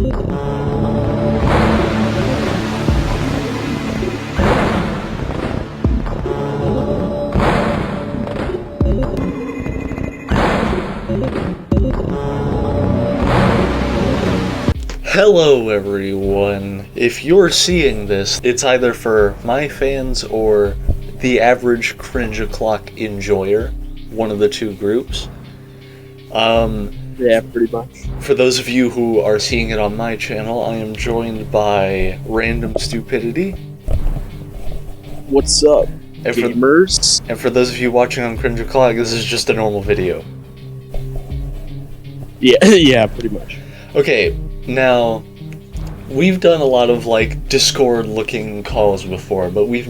Hello everyone. If you're seeing this, it's either for my fans or the average cringe o'clock enjoyer, one of the two groups. Yeah, pretty much. For those of you who are seeing it on my channel, I am joined by random Stupidity. What's up, And gamers? And for those of you watching on cringe o'clock, this is just a normal video. Yeah, pretty much. Okay, now, we've done a lot of, like, Discord-looking calls before, but we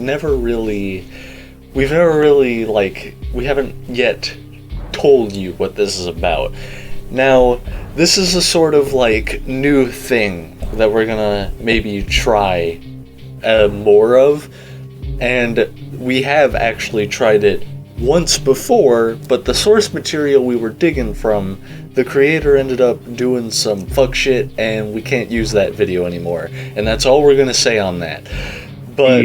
haven't yet told you what this is about. Now, this is a sort of, like, new thing that we're gonna maybe try more of, and we have actually tried it once before, but the source material we were digging from, the creator ended up doing some fuck shit, and we can't use that video anymore. And that's all we're gonna say on that. But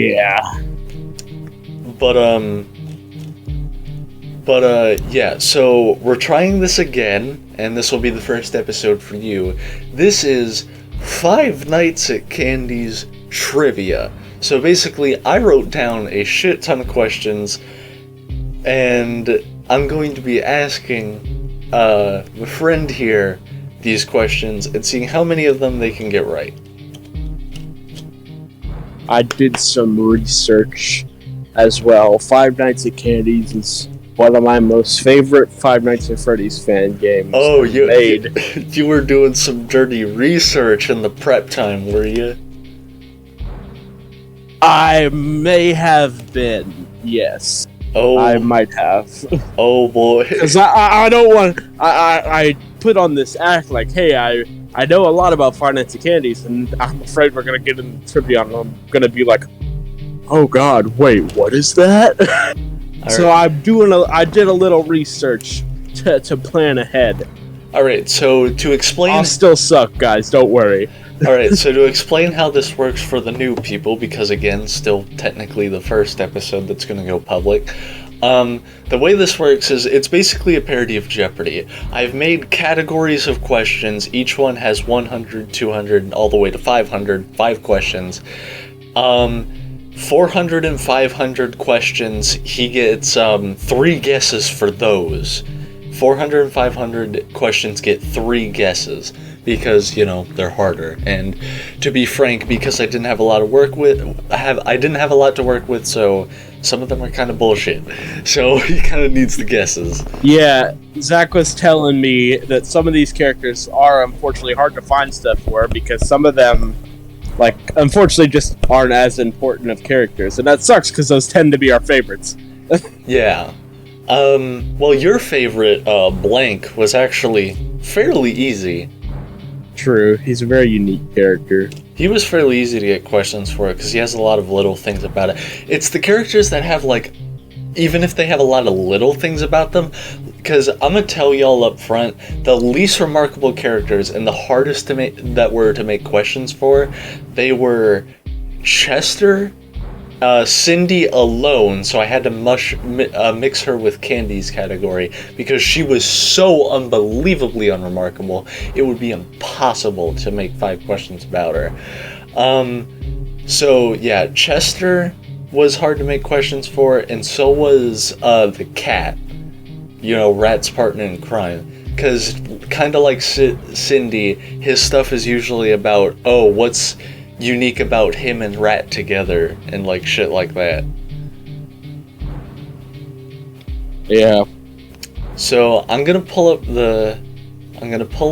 yeah, so we're trying this again, and this will be the first episode for you. This is Five Nights at Candy's trivia. So basically, I wrote down a shit ton of questions, and I'm going to be asking my friend here these questions and seeing how many of them they can get right. I did some research as well. Five Nights at Candy's is one of my most favorite Five Nights at Freddy's fan games. Oh, you were doing some dirty research in the prep time, were you? I may have been, yes. Oh, I might have. Oh boy. Because I don't want... I put on this act like, hey, I know a lot about Five Nights at Candy's, and I'm afraid we're going to get into trivia, and I'm going to be like, oh god, wait, what is that? So right. I did a little research to plan ahead. Alright, so to explain... I'll still suck, guys, don't worry. Alright, so to explain how this works for the new people, because again, still technically the first episode that's going to go public, the way this works is it's basically a parody of Jeopardy! I've made categories of questions, each one has 100, 200, all the way to 500, 5 questions. 400 and 500 questions, he gets 3 guesses for those. 400 and 500 questions get 3 guesses. Because, you know, they're harder, and to be frank, because I didn't have a lot to work with, so some of them are kind of bullshit. So he kind of needs the guesses. Yeah, Zach was telling me that some of these characters are unfortunately hard to find stuff for, because some of them, like, unfortunately just aren't as important of characters, and that sucks because those tend to be our favorites. Yeah. Well, your favorite, Blank, was actually fairly easy. True, he's a very unique character. He was fairly easy to get questions for it, because he has a lot of little things about it. It's the characters that have, like, even if they have a lot of little things about them, because I'm gonna tell y'all up front, the least remarkable characters and the hardest to make questions for, they were Chester, Cindy alone, so I had to mix her with Candy's category, because she was so unbelievably unremarkable, it would be impossible to make 5 questions about her. So yeah, Chester was hard to make questions for, and so was the cat, you know, Rat's partner in crime, because kind of like Cindy, his stuff is usually about, oh, what's unique about him and Rat together, and like shit like that. Yeah. So I'm gonna pull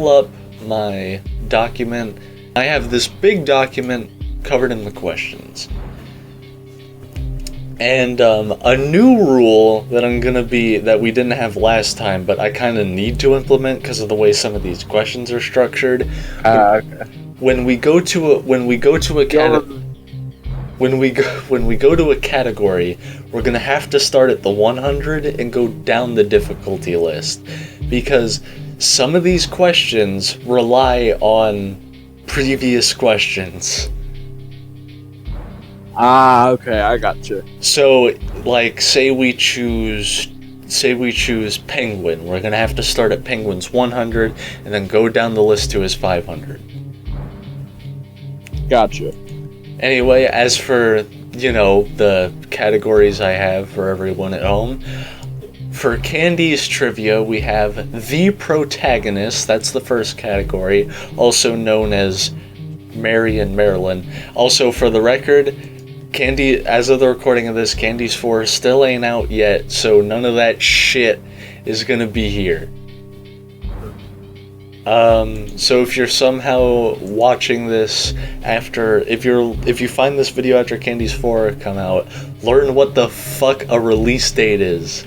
up my document. I have this big document covered in the questions. And a new rule that we didn't have last time, but I kind of need to implement because of the way some of these questions are structured. Okay. When we go to a category, we're gonna have to start at the 100 and go down the difficulty list, because some of these questions rely on previous questions. Ah, okay, I gotcha. So, like, say we choose Penguin. We're gonna have to start at Penguin's 100 and then go down the list to his 500. Gotcha. Anyway, as for, the categories I have for everyone at home, for Candy's trivia, we have the protagonist. That's the first category, also known as Mary and Marilyn. Also, for the record, Candy, as of the recording of this, Candy's 4 still ain't out yet, so none of that shit is gonna be here. So if you're somehow watching this after, if you find this video after Candy's 4 come out, learn what the fuck a release date is.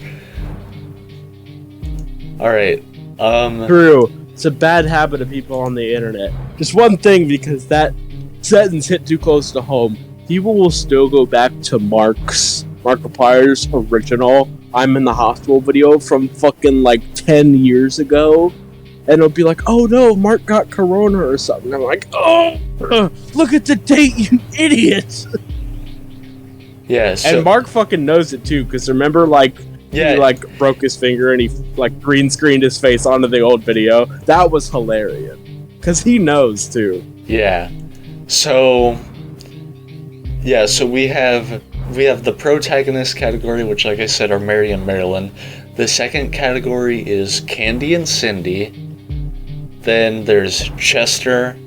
Alright, True. It's a bad habit of people on the internet. Just one thing, because that sentence hit too close to home. People will still go back to Markiplier's original I'm in the hospital video from fucking like 10 years ago. And it'll be like, oh no, Mark got corona or something. I'm like, oh, look at the date, you idiot. Yeah, so, and Mark fucking knows it too, because remember, like, yeah, he like broke his finger and he like green screened his face onto the old video. That was hilarious, because he knows too. Yeah. So we have the protagonist category, which, like I said, are Mary and Marilyn. The second category is Candy and Cindy. Then there's Chester,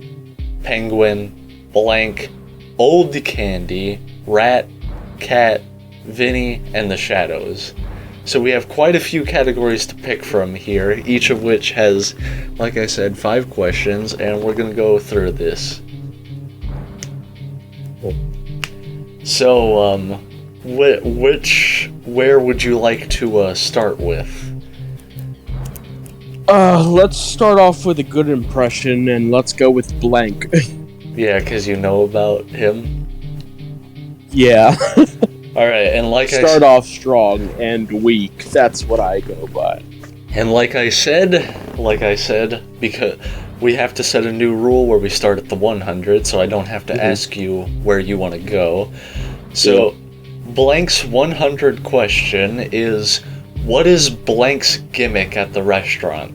Penguin, Blank, Old Candy, Rat, Cat, Vinny, and the Shadows. So we have quite a few categories to pick from here, each of which has, like I said, 5 questions, and we're gonna go through this. So, where would you like to start with? Let's start off with a good impression, and let's go with Blank. Yeah, because you know about him? Yeah. Alright, and Start off strong and weak. That's what I go by. And like I said, because we have to set a new rule where we start at the 100, so I don't have to ask you where you want to go. So, Blank's 100 question is, what is Blank's gimmick at the restaurant?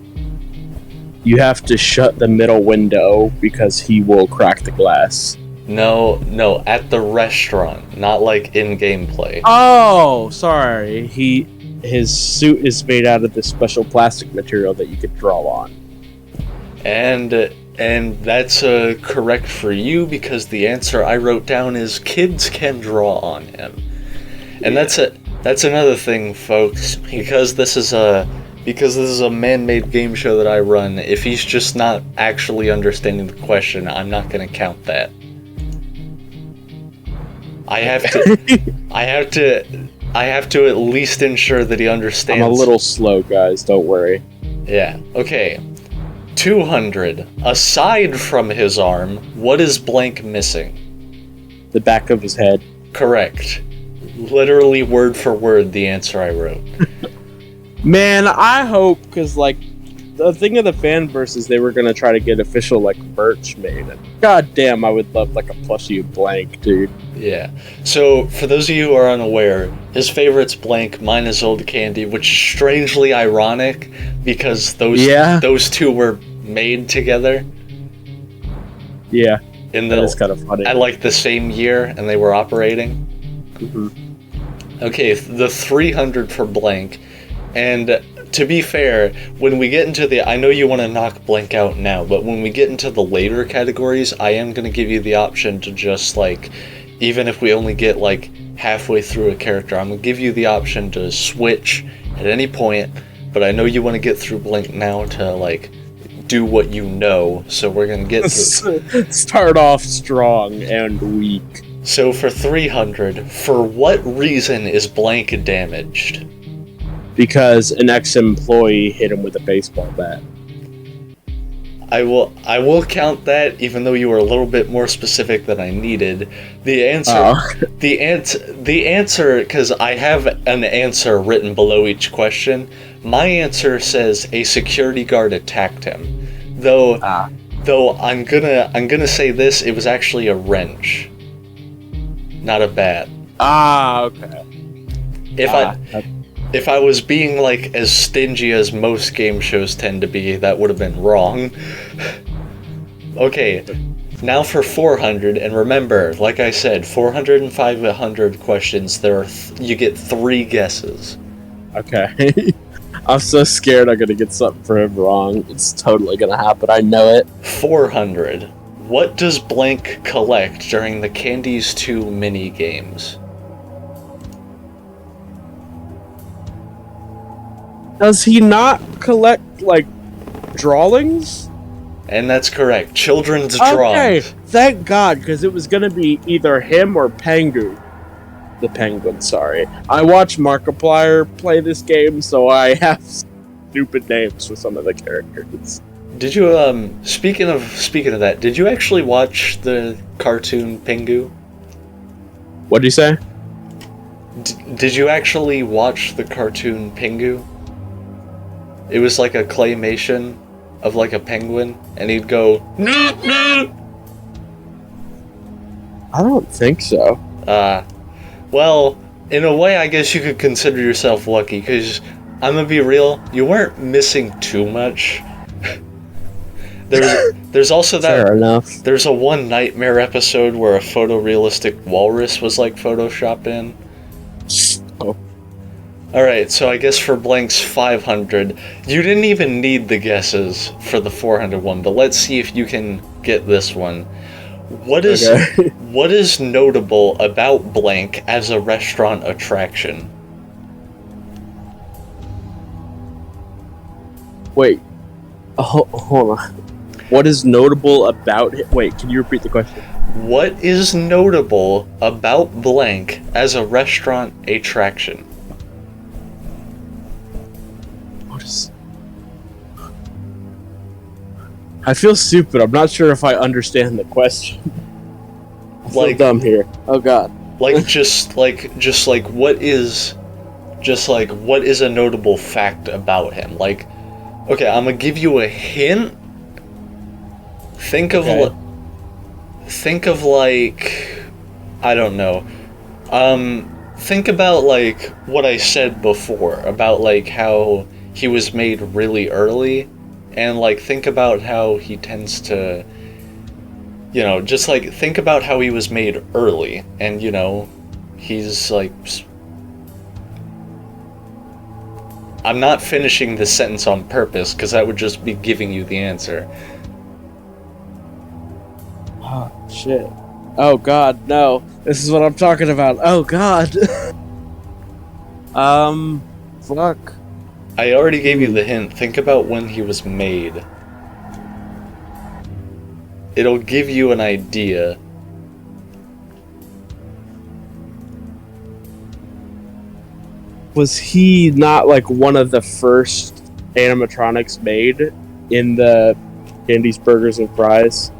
You have to shut the middle window because he will crack the glass. No, at the restaurant, not like in gameplay. Oh, sorry. His suit is made out of this special plastic material that you could draw on. And that's correct for you, because the answer I wrote down is kids can draw on him. And that's another thing, folks, because this is a man-made game show that I run. If he's just not actually understanding the question, I'm not going to count that. I have to at least ensure that he understands. I'm a little slow, guys, don't worry. Yeah. Okay. 200. Aside from his arm, what is Blank missing? The back of his head. Correct. Literally word for word the answer I wrote. Man, I hope, because, like, the thing of the Fanverse is they were going to try to get official, like, merch made. And god damn, I would love, like, a plushie of Blank, dude. Yeah. So, for those of you who are unaware, his favorite's Blank, mine is Old Candy, which is strangely ironic, because those two were made together. Yeah, that is kind of funny. At, like, the same year, and they were operating. Mm-hmm. Okay, the 300 for Blank. And to be fair, when we get into I know you want to knock Blank out now, but when we get into the later categories, I am going to give you the option to just, like, even if we only get, like, halfway through a character, I'm going to give you the option to switch at any point, but I know you want to get through Blank now to, like, do what you know, so we're going to get through. Start off strong and weak. So for 300, for what reason is Blank damaged? Because an ex-employee hit him with a baseball bat. I will count that, even though you were a little bit more specific than I needed. The answer, because I have an answer written below each question. My answer says a security guard attacked him, though Though I'm gonna say this, it was actually a wrench, not a bat. Ah, okay. If I was being like as stingy as most game shows tend to be, that would have been wrong. Okay, now for 400, and remember, like I said, 400 and 500 questions. You get 3 guesses. Okay. I'm so scared I'm gonna get something for him wrong. It's totally gonna happen. I know it. 400. What does blank collect during the Candies 2 mini games? Does he not collect, like, drawings? And that's correct. Children's Okay, drawings. thank God, because it was gonna be either him or Pengu. The Penguin, sorry. I watched Markiplier play this game, so I have stupid names for some of the characters. Did you, speaking of that, did you actually watch the cartoon Pingu? What'd you say? Did you actually watch the cartoon Pingu? It was like a claymation of like a penguin, and he'd go, "Noop, noop." I don't think so. Well, in a way, I guess you could consider yourself lucky, because I'm gonna be real, you weren't missing too much. There's also that. Fair enough. There's a One Nightmare episode where a photorealistic walrus was like photoshopped in. Oh. Alright, so I guess for blanks 500, you didn't even need the guesses for the 400 one, but let's see if you can get this one. What is notable about blank as a restaurant attraction? Wait. Hold on. What is notable about it? Wait, can you repeat the question? What is notable about blank as a restaurant attraction? I feel stupid. I'm not sure if I understand the question. I'm so dumb here. Oh God. What is a notable fact about him? Like, okay, I'm gonna give you a hint. Think of like, I don't know. Think about like what I said before about like how he was made really early. And, like, think about how he tends to, you know, just, like, think about how he was made early. And, you know, he's, like... I'm not finishing this sentence on purpose, because that would just be giving you the answer. Oh, shit. Oh, God, no. This is what I'm talking about. Oh, God. Fuck. I already gave you the hint. Think about when he was made. It'll give you an idea. Was he not like one of the first animatronics made in the Candies, Burgers, and Fries?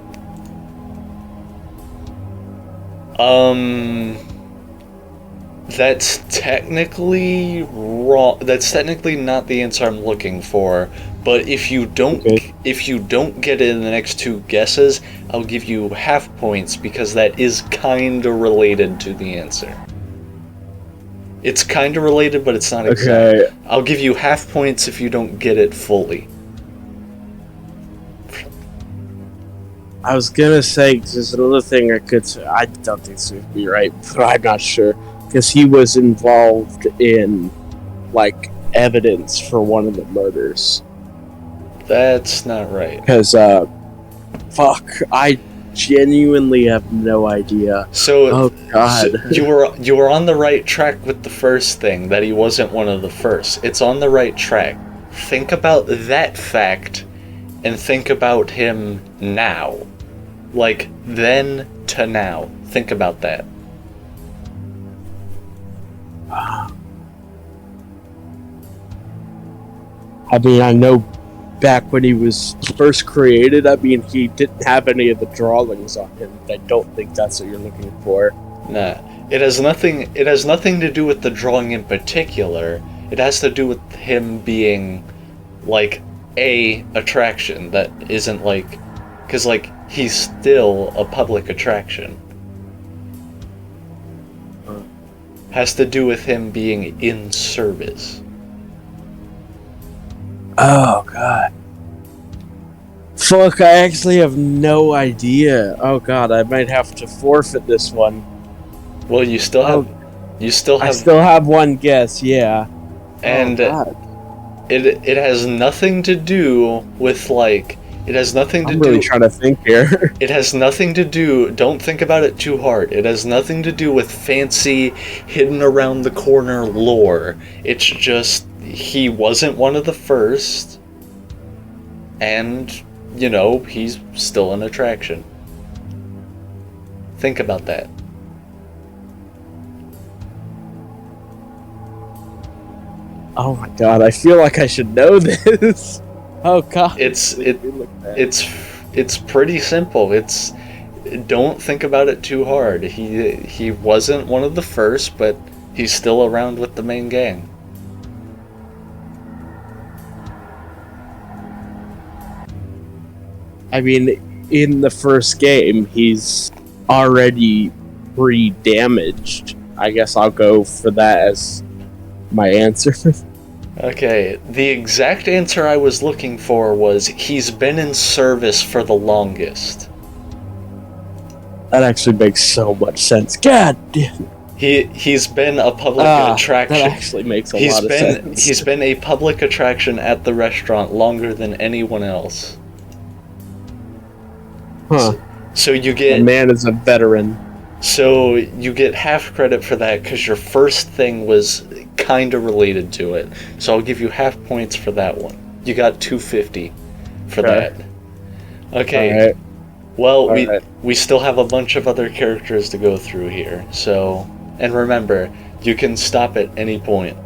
That's technically wrong. That's technically not the answer I'm looking for. But if you don't get it in the next 2 guesses, I'll give you half points because that is kinda related to the answer. It's kinda related, but it's not exact. Okay. I'll give you half points if you don't get it fully. I was gonna say, because there's another thing I could say. I don't think this would be right, but I'm not sure. Because he was involved in, like, evidence for one of the murders. That's not right. Because, fuck, I genuinely have no idea. So, oh God, so you were on the right track with the first thing, that he wasn't one of the first. It's on the right track. Think about that fact, and think about him now. Like, then to now. Think about that. I mean, I know back when he was first created, I mean, he didn't have any of the drawings on him. But I don't think that's what you're looking for. Nah. It has nothing to do with the drawing in particular. It has to do with him being, like, a attraction that isn't, like, Because, like, he's still a public attraction. Has to do with him being in service. Oh, God. Fuck, I actually have no idea. Oh, God, I might have to forfeit this one. Well, you still have... I still have one guess, yeah. And it has nothing to do with, like... It has nothing to do... I'm really trying to think here. It has nothing to do... Don't think about it too hard. It has nothing to do with fancy, hidden around the corner lore. It's just... He wasn't one of the first. And, you know, he's still an attraction. Think about that. Oh my God, I feel like I should know this. Oh God. It's pretty simple. Don't think about it too hard. He wasn't one of the first, but he's still around with the main gang. I mean, in the first game, he's already pre-damaged. I guess I'll go for that as my answer. Okay, the exact answer I was looking for was he's been in service for the longest. That actually makes so much sense. God damn. He's been a public attraction. That actually makes a lot of sense. He's been a public attraction at the restaurant longer than anyone else. Huh. So you get... The man is a veteran. So you get half credit for that because your first thing was kind of related to it. So I'll give you half points for that one. You got 250 for that. Okay. Right. Well, we still have a bunch of other characters to go through here. So, and remember, you can stop at any point.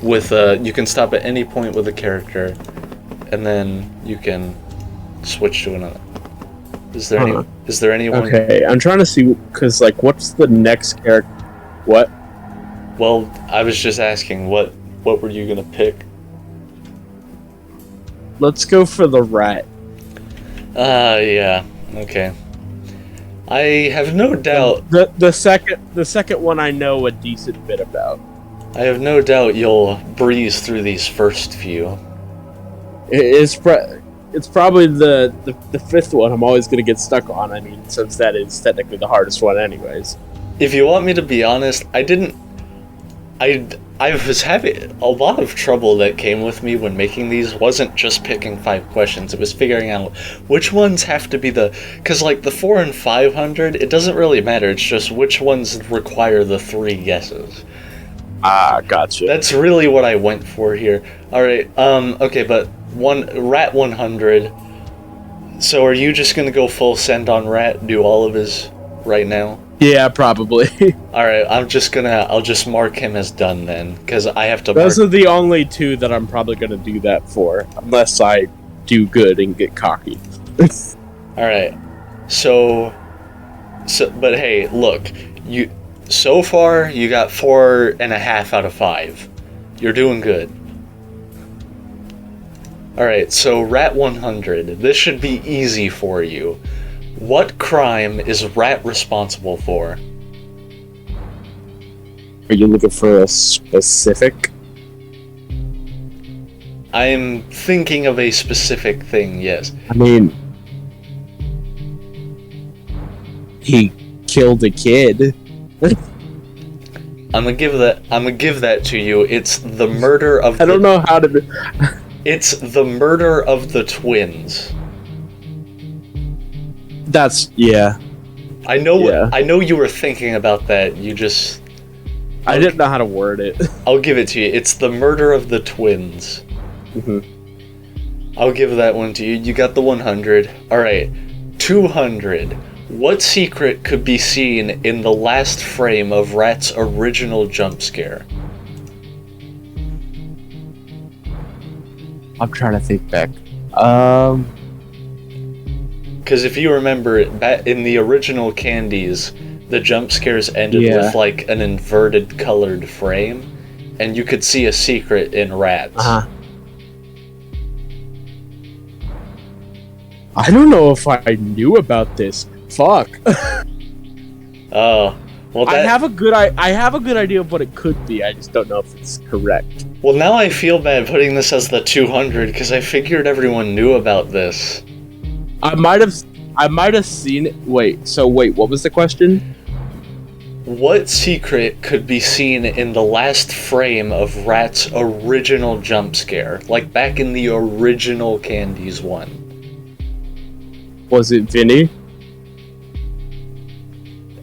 You can stop at any point with a character, and then you can switch to another. Is there anyone? Okay, I'm trying to see, because, like, what's the next character? What? Well, I was just asking, what were you gonna pick? Let's go for the rat. Yeah, okay. I have no doubt... The second one I know a decent bit about. I have no doubt you'll breeze through these first few. It's probably the fifth one I'm always going to get stuck on. I mean, since that is technically the hardest one anyways. If you want me to be honest, I was having a lot of trouble that came with me when making these. Wasn't just picking 5 questions, it was figuring out which ones have to be because like the 4 and 500, it doesn't really matter, it's just which ones require the 3 guesses. Gotcha. That's really what I went for here. Alright, okay, but Rat 100. So are you just gonna go full send on Rat, do all of his right now? Yeah, probably. Alright, I'll just mark him as done then, because I have to Those are the only 2 that I'm probably gonna do that for, unless I do good and get cocky. Alright, so, but hey, look, so far, you got 4.5 out of 5. You're doing good. Alright, so Rat 100. This should be easy for you. What crime is Rat responsible for? Are you looking for a specific? I'm thinking of a specific thing, yes. I mean, he killed a kid. I'm gonna give that to you. It's the murder of I don't know how to... It's the murder of the twins. Yeah. I know you were thinking about that. I didn't know how to word it. I'll give it to you. It's the murder of the twins. Mm-hmm. I'll give that one to you. You got the 100. Alright. 200. What secret could be seen in the last frame of Rat's original jump scare? I'm trying to think back. Because if you remember, in the original Candies, the jump scares ended with like an inverted colored frame, and you could see a secret in Rats. I don't know if I knew about this. Fuck. Oh, well, I have a good idea of what it could be. I just don't know if it's correct. well, now I feel bad putting this as the 200 because I figured everyone knew about this. I might have seen it. Wait, what was the question? What secret could be seen in the last frame of Rat's original jump scare? Like back in the original Candies one. Was it Vinny?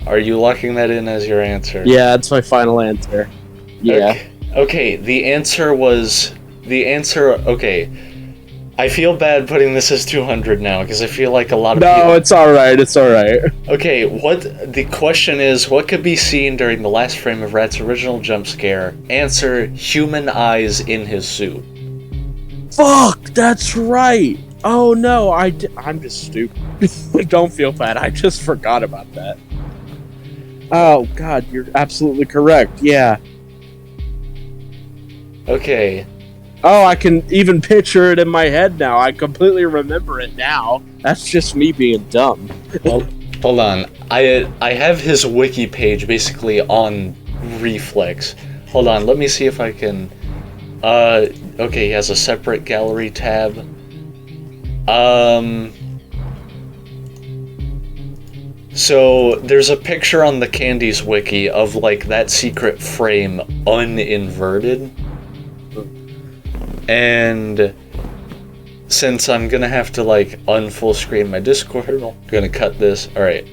Are you locking that in as your answer? Yeah, that's my final answer. Yeah. Okay, the answer. Okay, I feel bad putting this as 200 now because I feel like a lot of people. No, it's alright, it's alright. Okay, the question is, what could be seen during the last frame of Rat's original jump scare? Answer, human eyes in his suit. Fuck, that's right! Oh no, I'm just stupid. Don't feel bad, I just forgot about that. Oh god, you're absolutely correct, yeah. Okay. Oh, I can even picture it in my head now. I completely remember it now. That's just me being dumb. Well, hold on. I have his wiki page basically on Reflex. Hold on, let me see if I can... Okay, he has a separate gallery tab. So, there's a picture on the Candies wiki of, like, that secret frame uninverted. And since I'm gonna have to, like, unfull screen my Discord, I'm gonna cut this. Alright,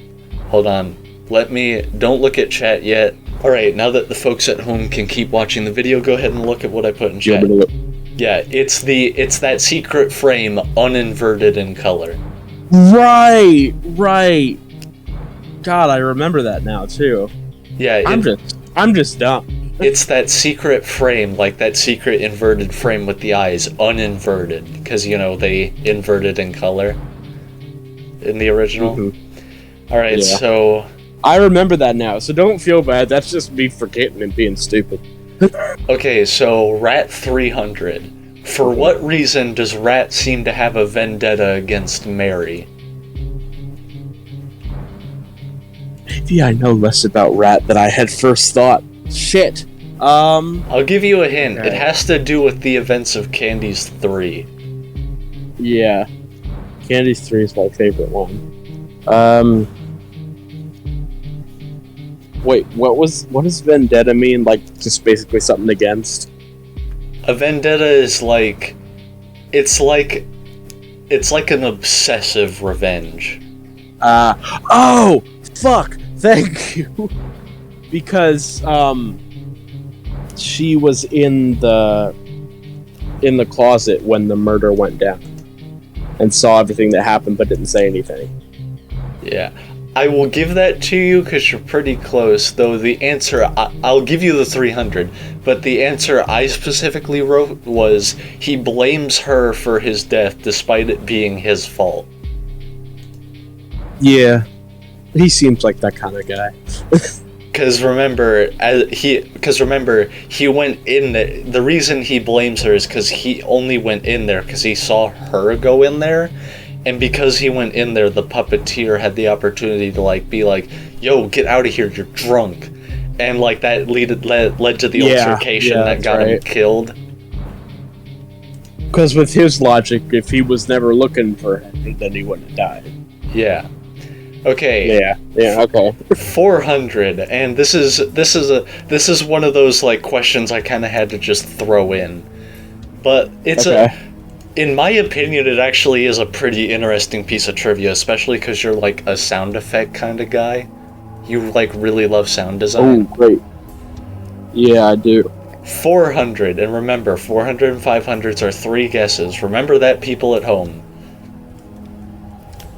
hold on. Don't look at chat yet. Alright, now that the folks at home can keep watching the video, go ahead and look at what I put in chat. Yeah, it's that secret frame uninverted in color. Right. God, I remember that now too. Yeah, I'm just dumb. It's that secret frame, like that secret inverted frame with the eyes, uninverted, because they inverted in color in the original. Mm-hmm. All right, yeah. So I remember that now. So don't feel bad. That's just me forgetting and being stupid. Okay, so Rat 300. For what reason does Rat seem to have a vendetta against Mary? Maybe I know less about Rat than I had first thought. Shit. I'll give you a hint. Okay. It has to do with the events of Candies 3. Yeah. Candies 3 is my favorite one. Wait, what does vendetta mean? Like, just basically something against? A vendetta is like... It's like an obsessive revenge. Oh! Fuck! Thank you! Because, she was in the closet when the murder went down. And saw everything that happened, but didn't say anything. Yeah. I will give that to you because you're pretty close, though the answer... I'll give you the 300, but the answer I specifically wrote was he blames her for his death despite it being his fault. Yeah. He seems like that kind of guy. Because remember, he went in there. The reason he blames her is because he only went in there because he saw her go in there. And because he went in there, the puppeteer had the opportunity to be like, "Yo, get out of here! You're drunk," and that led to the altercation that got him killed. Because with his logic, if he was never looking for her, then he wouldn't have died. Yeah. Okay. Yeah. Okay. 400, and this is one of those questions I kind of had to just throw in, but it's in my opinion, it actually is a pretty interesting piece of trivia, especially because you're a sound effect kind of guy. You really love sound design. Oh, great. Yeah, I do. 400, and remember, 400 and 500s are 3 guesses. Remember that, people at home.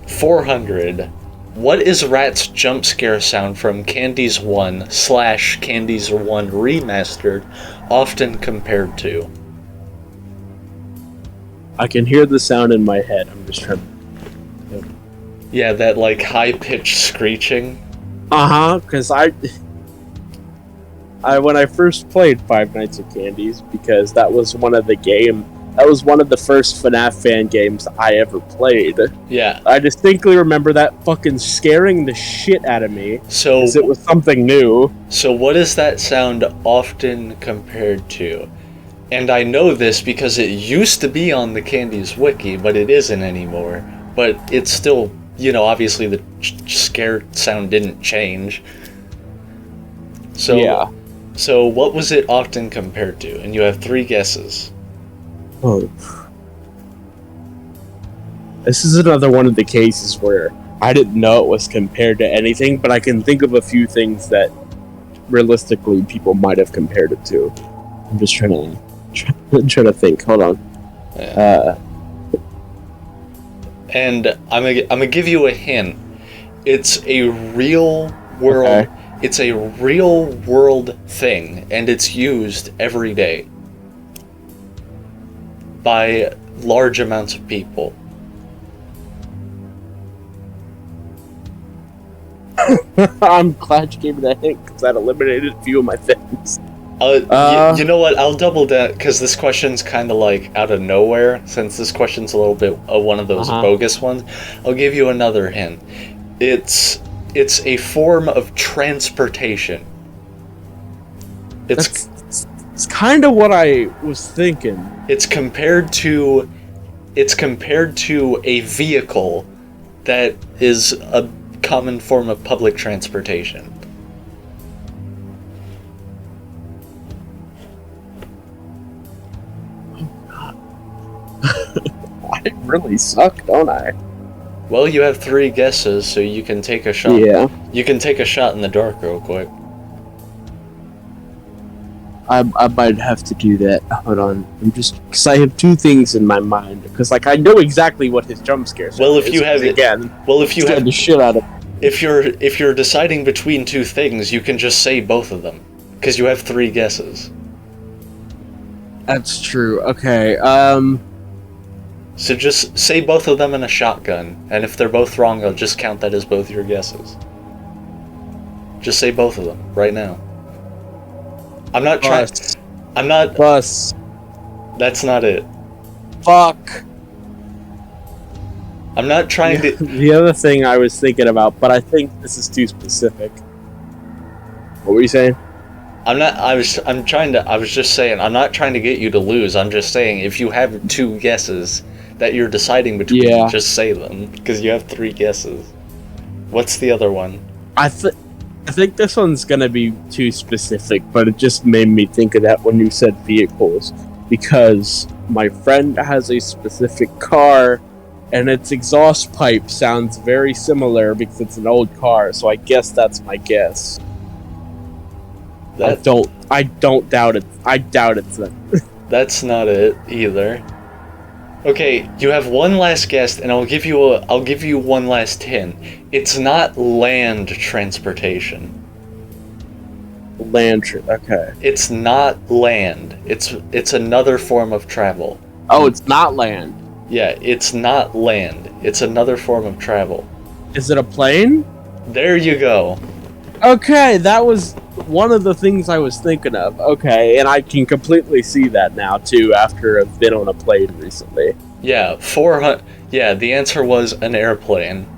400. What is Rat's jump scare sound from Candies 1 / Candies 1 Remastered often compared to? I can hear the sound in my head. I'm just trying to... Yeah, that high-pitched screeching. Because when I first played Five Nights at Candies, because that was one of the game That was one of the first FNAF fan games I ever played. Yeah. I distinctly remember that fucking scaring the shit out of me. So Because it was something new. So what does that sound often compared to? And I know this because it used to be on the Candy's wiki, but it isn't anymore. But it's still, obviously the scare sound didn't change. So, Yeah. So what was it often compared to? And you have 3 guesses. Oh. This is another one of the cases where I didn't know it was compared to anything, but I can think of a few things that realistically people might have compared it to. I'm just trying to think. Hold on. Yeah. And I'm gonna give you a hint. It's a real world. Okay. It's a real world thing, and it's used every day by large amounts of people. I'm glad you gave me that hint because that eliminated a few of my things. You know what? I'll double that because this question's kind of like out of nowhere. Since this question's a little bit one of those bogus ones, I'll give you another hint. It's a form of transportation. It's kind of what I was thinking. It's compared to a vehicle that is a common form of public transportation. I really suck, don't I? Well, you have 3 guesses, so you can take a shot. Yeah. You can take a shot in the dark real quick. I might have to do that. Hold on. I'm just because I have 2 things in my mind. Because I know exactly what his jump scare is. Well, if you have again, the shit out of. If you're deciding between 2 things, you can just say both of them because you have 3 guesses. That's true. Okay. So just say both of them in a shotgun, and if they're both wrong, I'll just count that as both your guesses. Just say both of them right now. I'm not trying. I'm not. Bus. That's not it. Fuck. I'm not trying to. The other thing I was thinking about, but I think this is too specific. What were you saying? I was just saying, I'm not trying to get you to lose. I'm just saying, if you have 2 guesses that you're deciding between, just say them, because you have 3 guesses. What's the other one? I think this one's gonna be too specific, but it just made me think of that when you said vehicles, because my friend has a specific car, and its exhaust pipe sounds very similar because it's an old car, so I guess that's my guess. I don't doubt it. I doubt it's that. That's not it either. Okay, you have one last guess, and I'll give you one last hint. It's not land transportation. Okay. It's not land. It's another form of travel. Oh, it's not land. Yeah, it's not land. It's another form of travel. Is it a plane? There you go. Okay, that was one of the things I was thinking of. Okay, and I can completely see that now too after I've been on a plane recently. Yeah, 400. Yeah, the answer was an airplane.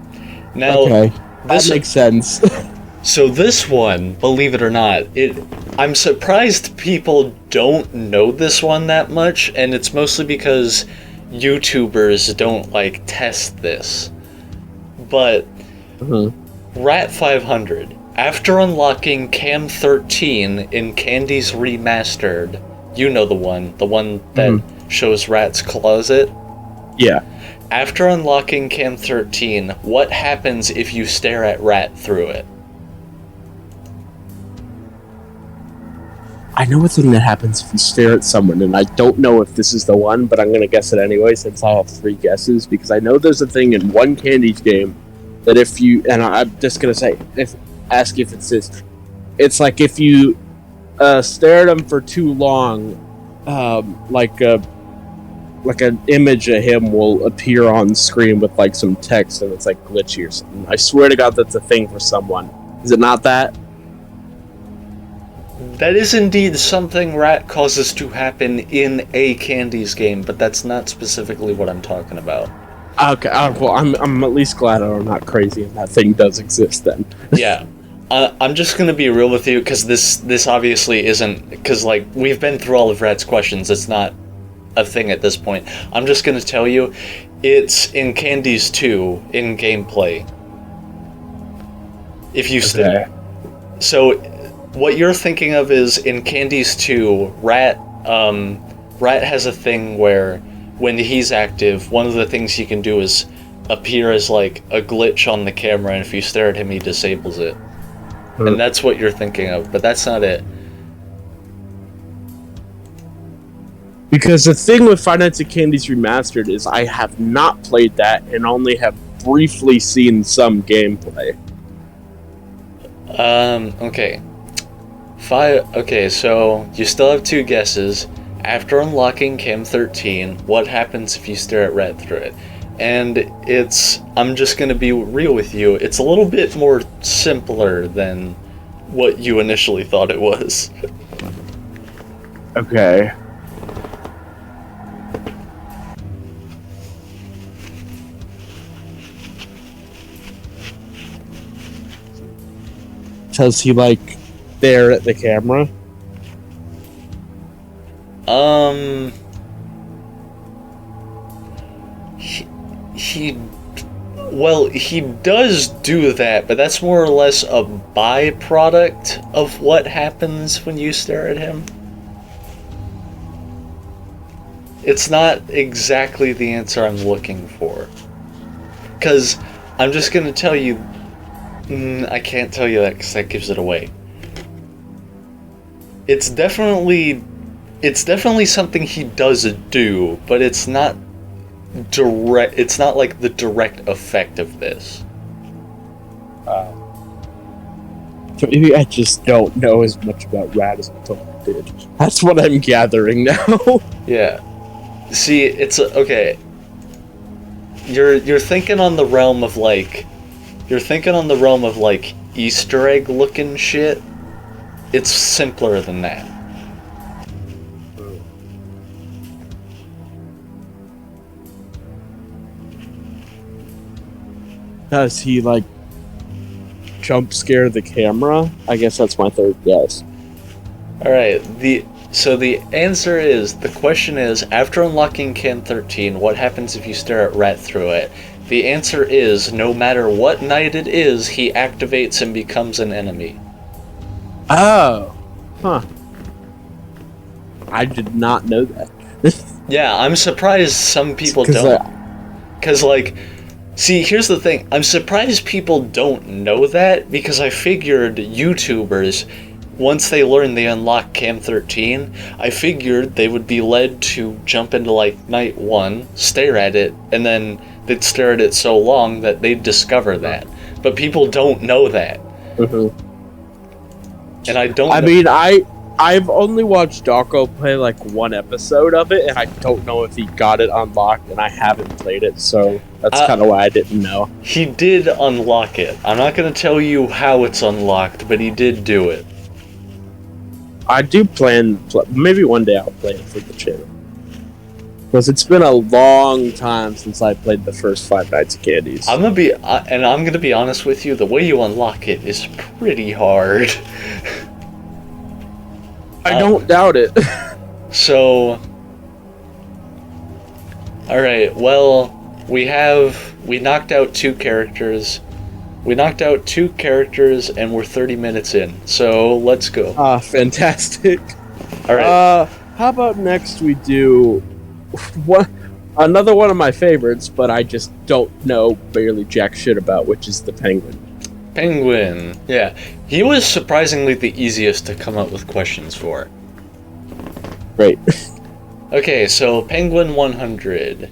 Now, okay, that makes sense. So this one, believe it or not, I'm surprised people don't know this one that much, and it's mostly because YouTubers don't test this. But Rat 500. After unlocking Cam 13 in Candy's Remastered, you know the one that shows Rat's closet? Yeah. After unlocking Cam 13, what happens if you stare at Rat through it? I know a thing that happens if you stare at someone, and I don't know if this is the one, but I'm going to guess it anyway since I have 3 guesses, because I know there's a thing in one Candy's game that if you, and I'm just going to say, ask if it's this. It's like if you stare at him for too long, like an image of him will appear on screen with some text, and it's glitchy or something. I swear to God that's a thing for someone. Is it not that? That is indeed something Rat causes to happen in a Candies game, but that's not specifically what I'm talking about. Okay, well, I'm at least glad I'm not crazy and that thing does exist then. Yeah. I'm just gonna be real with you, because this obviously isn't... Because, like, we've been through all of Rat's questions, it's not a thing at this point. I'm just gonna tell you, it's in Candies 2, in gameplay. If you... Okay. So, what you're thinking of is, in Candies 2, Rat has a thing where, when he's active, one of the things he can do is appear as, like, a glitch on the camera, and if you stare at him, he disables it. And that's what you're thinking of, but that's not it. Because the thing with Five Nights at Candy's Remastered is I have not played that and only have briefly seen some gameplay. Okay. Okay, so you still have 2 guesses. After unlocking Cam 13, what happens if you stare at Rat through it? And I'm just gonna be real with you, it's a little bit more simpler than what you initially thought it was. Okay. Does he, like, stare at the camera? He does do that, but that's more or less a byproduct of what happens when you stare at him. It's not exactly the answer I'm looking for. Because I'm just going to tell you... I can't tell you that because that gives it away. It's definitely something he does do, but it's not direct. It's not like the direct effect of this. So maybe I just don't know as much about Rat as I thought I did. That's what I'm gathering now. Yeah. See, okay. You're thinking on the realm of like Easter egg looking shit. It's simpler than that. Does he, like, jump scare the camera? I guess that's my third guess. Alright, so the answer is, the question is, after unlocking Can 13, what happens if you stare at Rat through it? The answer is, no matter what night it is, he activates and becomes an enemy. Oh. Huh. I did not know that. Yeah, I'm surprised some people don't. Because, like... See, here's the thing. I'm surprised people don't know that, because I figured YouTubers, once they learn they unlock Cam 13, I figured they would be led to jump into, like, night 1, stare at it, and then they'd stare at it so long that they'd discover that. But people don't know that. Mm-hmm. And I don't I mean, I've only watched Darko play, like, 1 episode of it, and I don't know if he got it unlocked, and I haven't played it, so that's kind of why I didn't know. He did unlock it. I'm not going to tell you how it's unlocked, but he did do it. I do plan... Maybe one day I'll play it for the channel. Because it's been a long time since I played the first Five Nights at Candy's. I'm going to be honest with you, the way you unlock it is pretty hard. I don't doubt it. So, alright, well, we knocked out 2 characters. We knocked out 2 characters and we're 30 minutes in, so let's go. Fantastic. Alright. How about next we do another one of my favorites, but I just don't know barely jack shit about, which is the Penguin. Penguin, yeah. He was surprisingly the easiest to come up with questions for. Great. Okay, so Penguin 100.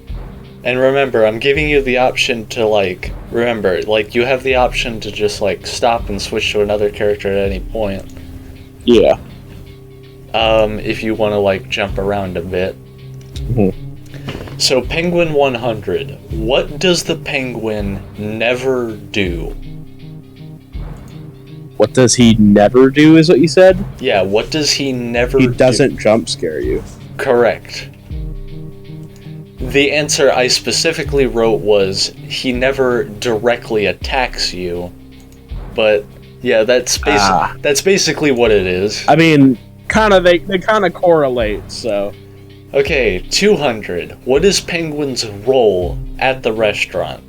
And remember, I'm giving you the option to, like, you have the option to just, like, stop and switch to another character at any point. Yeah. If you want to, like, jump around a bit. Mm-hmm. So, Penguin 100. What does the penguin never do? What does he never do, is what you said? Yeah, what does he never He do? doesn't jump scare you. Correct. The answer I specifically wrote was, he never directly attacks you. But, yeah, that's basically what it is. I mean, they kind of correlate, so... Okay, 200. What is Penguin's role at the restaurant?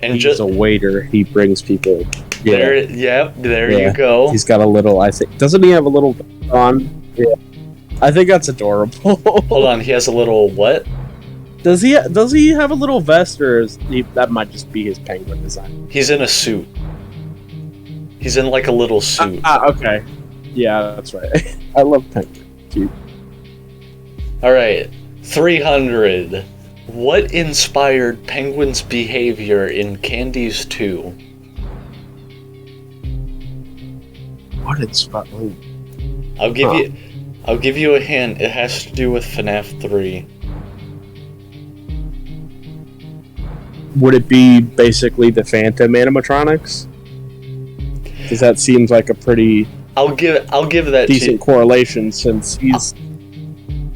And He's a waiter. He brings people... There you go. He's got a little, I think... Doesn't he have a little on? Yeah. I think that's adorable. Hold on, he has a little what? Does he have a little vest, or that might just be his penguin design? He's in a suit. He's in like a little suit. Okay. Yeah, that's right. I love penguin. Cute. Alright, 300. What inspired Penguin's behavior in Candies 2? What inspired? I'll give you a hint. It has to do with FNAF 3. Would it be basically the Phantom animatronics? Because that seems like a pretty I'll give that decent correlation, since he's...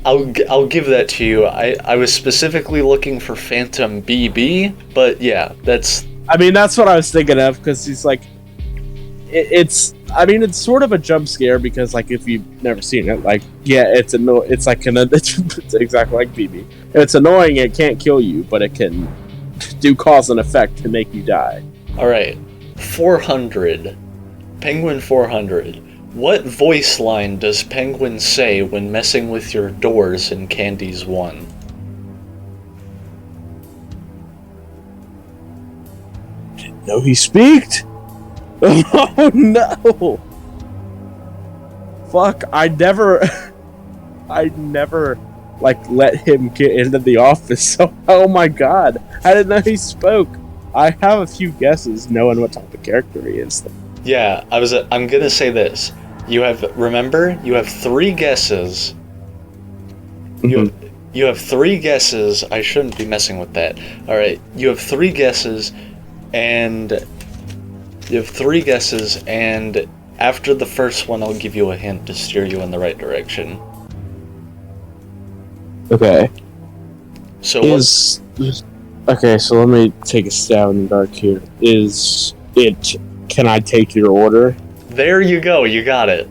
I'll give that to you. I was specifically looking for Phantom BB, but yeah, that's... I mean, that's what I was thinking of, because he's like... It's sort of a jump scare, because, like, if you've never seen it, like, yeah, it's like it's exactly like BB. It's annoying, it can't kill you, but it can do cause and effect to make you die. Alright, 400. Penguin 400. What voice line does Penguin say when messing with your doors in Candies 1? Didn't know he speaked? Oh no! Fuck, I never, like, let him get into the office, so, oh my god, I didn't know he spoke. I have a few guesses knowing what type of character he is. Yeah, I'm gonna say this. You have 3 guesses. You have 3 guesses. I shouldn't be messing with that. Alright, you have 3 guesses, and after the first one, I'll give you a hint to steer you in the right direction. Okay. So okay, so let me take a stab in the dark here. Can I take your order? There you go, you got it.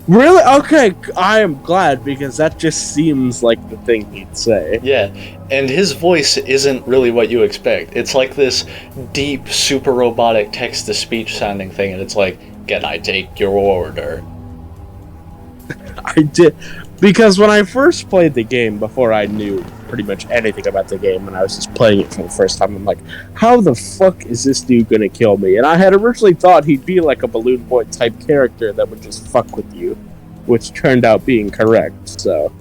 Really? Okay, I am glad, because that just seems like the thing he'd say. Yeah, and his voice isn't really what you expect. It's like this deep, super robotic text-to-speech sounding thing, and it's like, can I take your order? I did, because when I first played the game, before I knew pretty much anything about the game, and I was just playing it for the first time, I'm like, how the fuck is this dude gonna kill me? And I had originally thought he'd be like a Balloon Boy type character that would just fuck with you, which turned out being correct, so...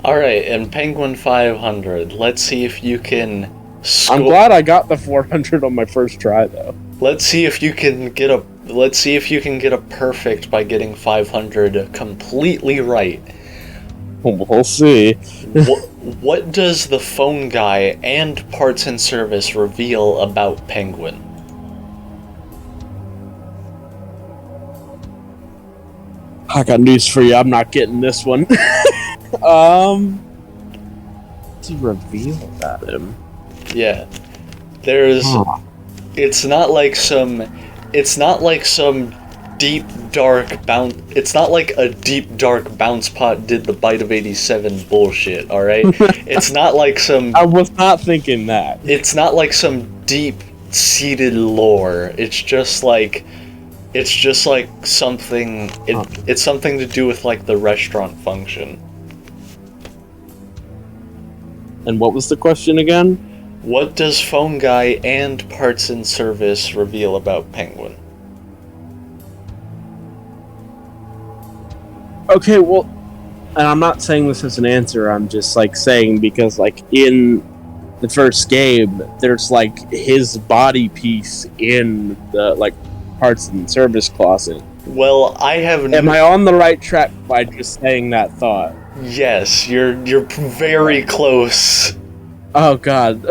Alright, and Penguin 500, let's see if you can... I'm glad I got the 400 on my first try, though. Let's see if you can get a perfect by getting 500 completely right. We'll see. What does the phone guy and parts and service reveal about Penguin? I got news for you. I'm not getting this one. To reveal about him. Yeah, there's. It's not like some deep dark bounce. It's not like a deep dark bounce pot did the Bite of 87 bullshit. All right, it's not like some. I was not thinking that. It's not like some deep seated lore. It's just like something. It's something to do with like the restaurant function. And what was the question again? What does phone guy and parts and service reveal about Penguin? Okay, well, and I'm not saying this as an answer, I'm just, like, saying because, like, in the first game, there's, like, his body piece in the, like, parts and service closet. Well, I have... Am I on the right track by just saying that thought? Yes, you're very close. Oh, God.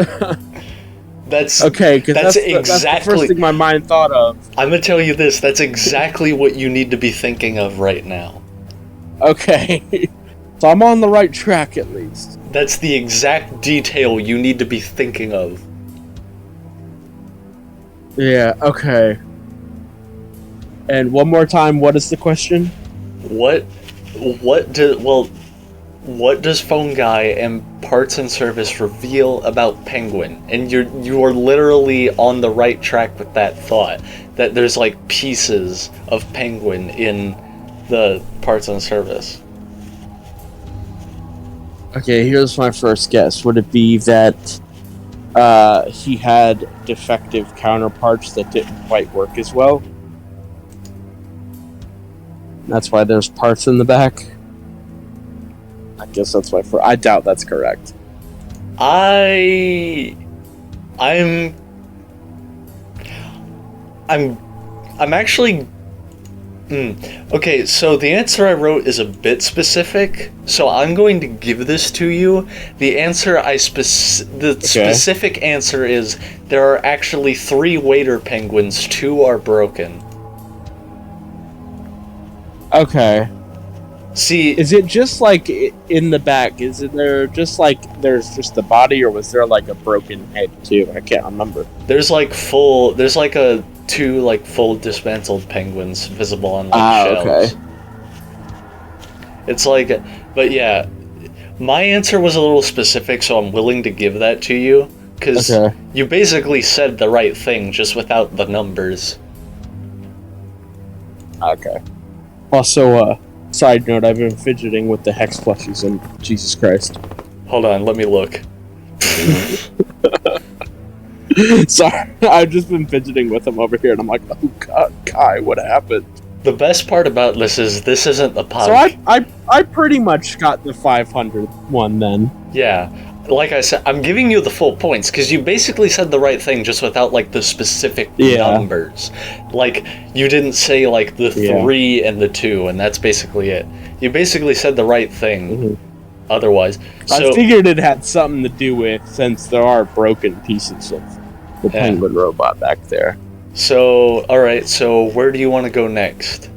That's okay, because that's that's the first thing my mind thought of. I'm gonna tell you this. That's exactly what you need to be thinking of right now. Okay, so I'm on the right track at least. That's the exact detail you need to be thinking of. Yeah. Okay. And one more time, what is the question? What does Phone Guy and Parts and Service reveal about Penguin? And you are literally on the right track with that thought. That there's like pieces of Penguin in the Parts and Service. Okay, here's my first guess. Would it be that he had defective counterparts that didn't quite work as well? That's why there's parts in the back? I guess that's why. I doubt that's correct. I'm actually... Okay, so the answer I wrote is a bit specific, so I'm going to give this to you. The specific answer is there are actually 3 waiter penguins, 2 are broken. Okay. See, is it just like in the back? Is it there just like there's just the body, or was there like a broken head too? I can't remember. There's like 2 like full dismantled penguins visible on shelves. Okay. It's like, but yeah, my answer was a little specific, so I'm willing to give that to you because you basically said the right thing just without the numbers. Okay. Also, side note, I've been fidgeting with the hex plushies and Jesus Christ. Hold on, let me look. Sorry, I've just been fidgeting with them over here, and I'm like, oh god, Kai, what happened? The best part about this is this isn't the pod. So I pretty much got the 500 one then. Yeah, like I said, I'm giving you the full points because you basically said the right thing just without like the specific numbers. Like you didn't say like the 3 and the 2, and that's basically it. You basically said the right thing. Mm-hmm. Otherwise, I figured it had something to do with, since there are broken pieces of the penguin robot back there. So, alright, so where do you want to go next?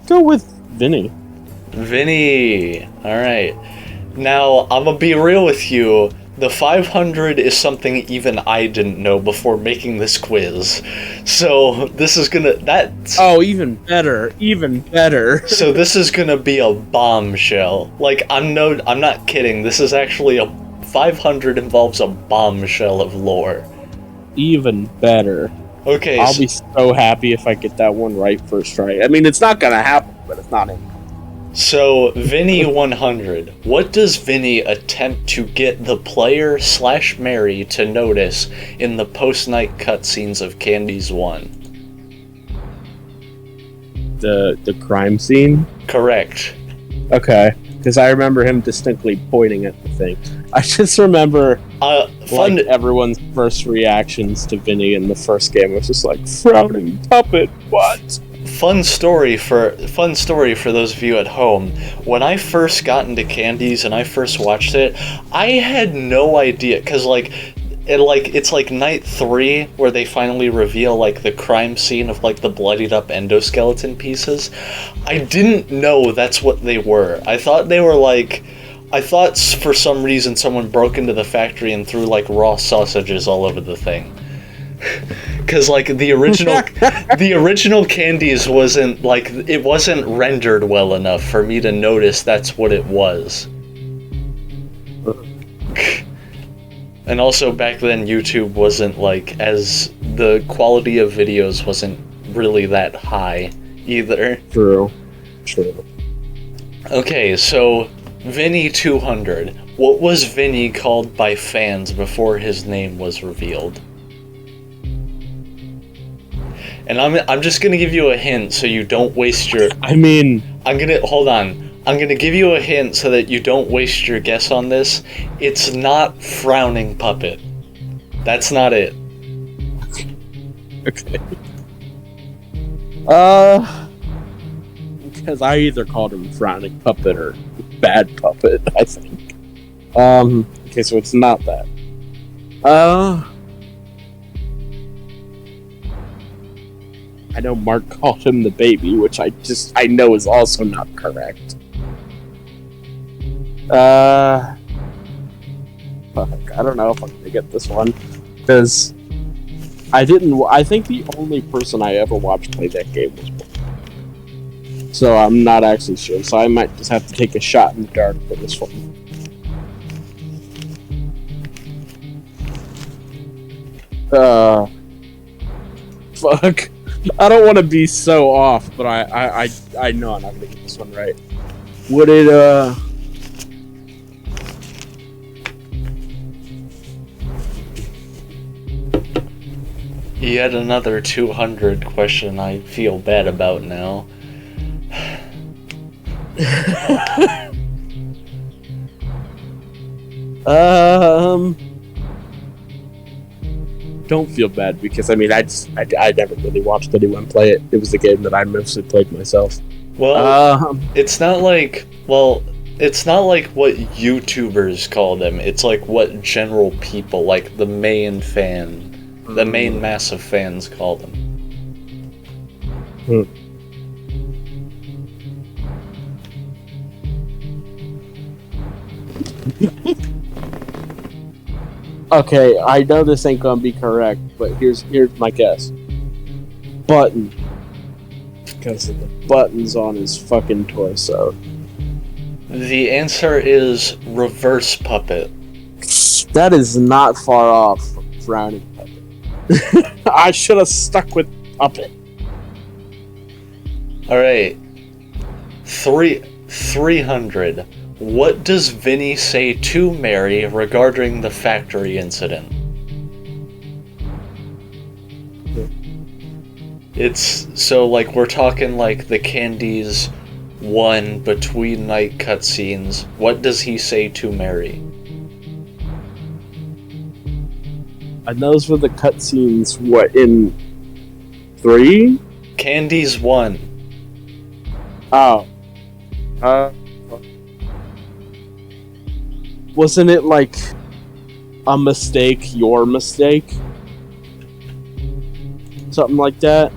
Go with Vinny. Vinny! Alright. Now, I'm gonna be real with you. The 500 is something even I didn't know before making this quiz. So, this is gonna... Oh, even better. Even better. So, this is gonna be a bombshell. Like, I'm not kidding. This is actually 500 involves a bombshell of lore. Even better. Okay, I'll be so happy if I get that one right first try. I mean, it's not gonna happen, but it's not in. So, Vinny 100. What does Vinny attempt to get the player/Mary to notice in the post-night cutscenes of Candies 1? The crime scene? Correct. Okay, because I remember him distinctly pointing at the thing. I just remember everyone's first reactions to Vinny in the first game was just like, frowning puppet, what? Fun story for those of you at home. When I first got into Candies and I first watched it, I had no idea, because it's like night 3 where they finally reveal like the crime scene of like the bloodied up endoskeleton pieces. I didn't know that's what they were. I thought for some reason someone broke into the factory and threw like raw sausages all over the thing. Because like the original Candies wasn't rendered well enough for me to notice that's what it was. And also back then YouTube wasn't like, as the quality of videos wasn't really that high either. True. Okay, so Vinny 200. What was Vinny called by fans before his name was revealed? And I'm just gonna give you a hint so you don't waste your... Hold on. I'm gonna give you a hint so that you don't waste your guess on this. It's not Frowning Puppet. That's not it. Okay. Because I either called him Frowning Puppet or bad puppet, I think. Okay, so it's not that. I know Mark called him the baby, which I know is also not correct. Fuck, I don't know if I'm gonna get this one. Because I think the only person I ever watched play that game was Mark. So I'm not actually sure. So I might just have to take a shot in the dark for this one. Fuck. I don't want to be so off, but I know I'm not gonna get this one right. Would it Yet another 200 question I feel bad about now. Don't feel bad because I mean I never really watched anyone play it. It was a game that I mostly played myself. Well, it's not like what YouTubers call them. It's like what general people, like the main mass of fans call them. Okay, I know this ain't gonna be correct, but here's my guess. Button. Because of the buttons on his fucking torso. The answer is reverse puppet. That is not far off from frowning puppet. I should have stuck with puppet. Alright. 300. What does Vinny say to Mary regarding the factory incident? It's so like we're talking like the Candy's one between night cutscenes. What does he say to Mary? And those were the cutscenes. What, in 3? Candy's one. Oh. Wasn't it like a mistake, your mistake? Something like that?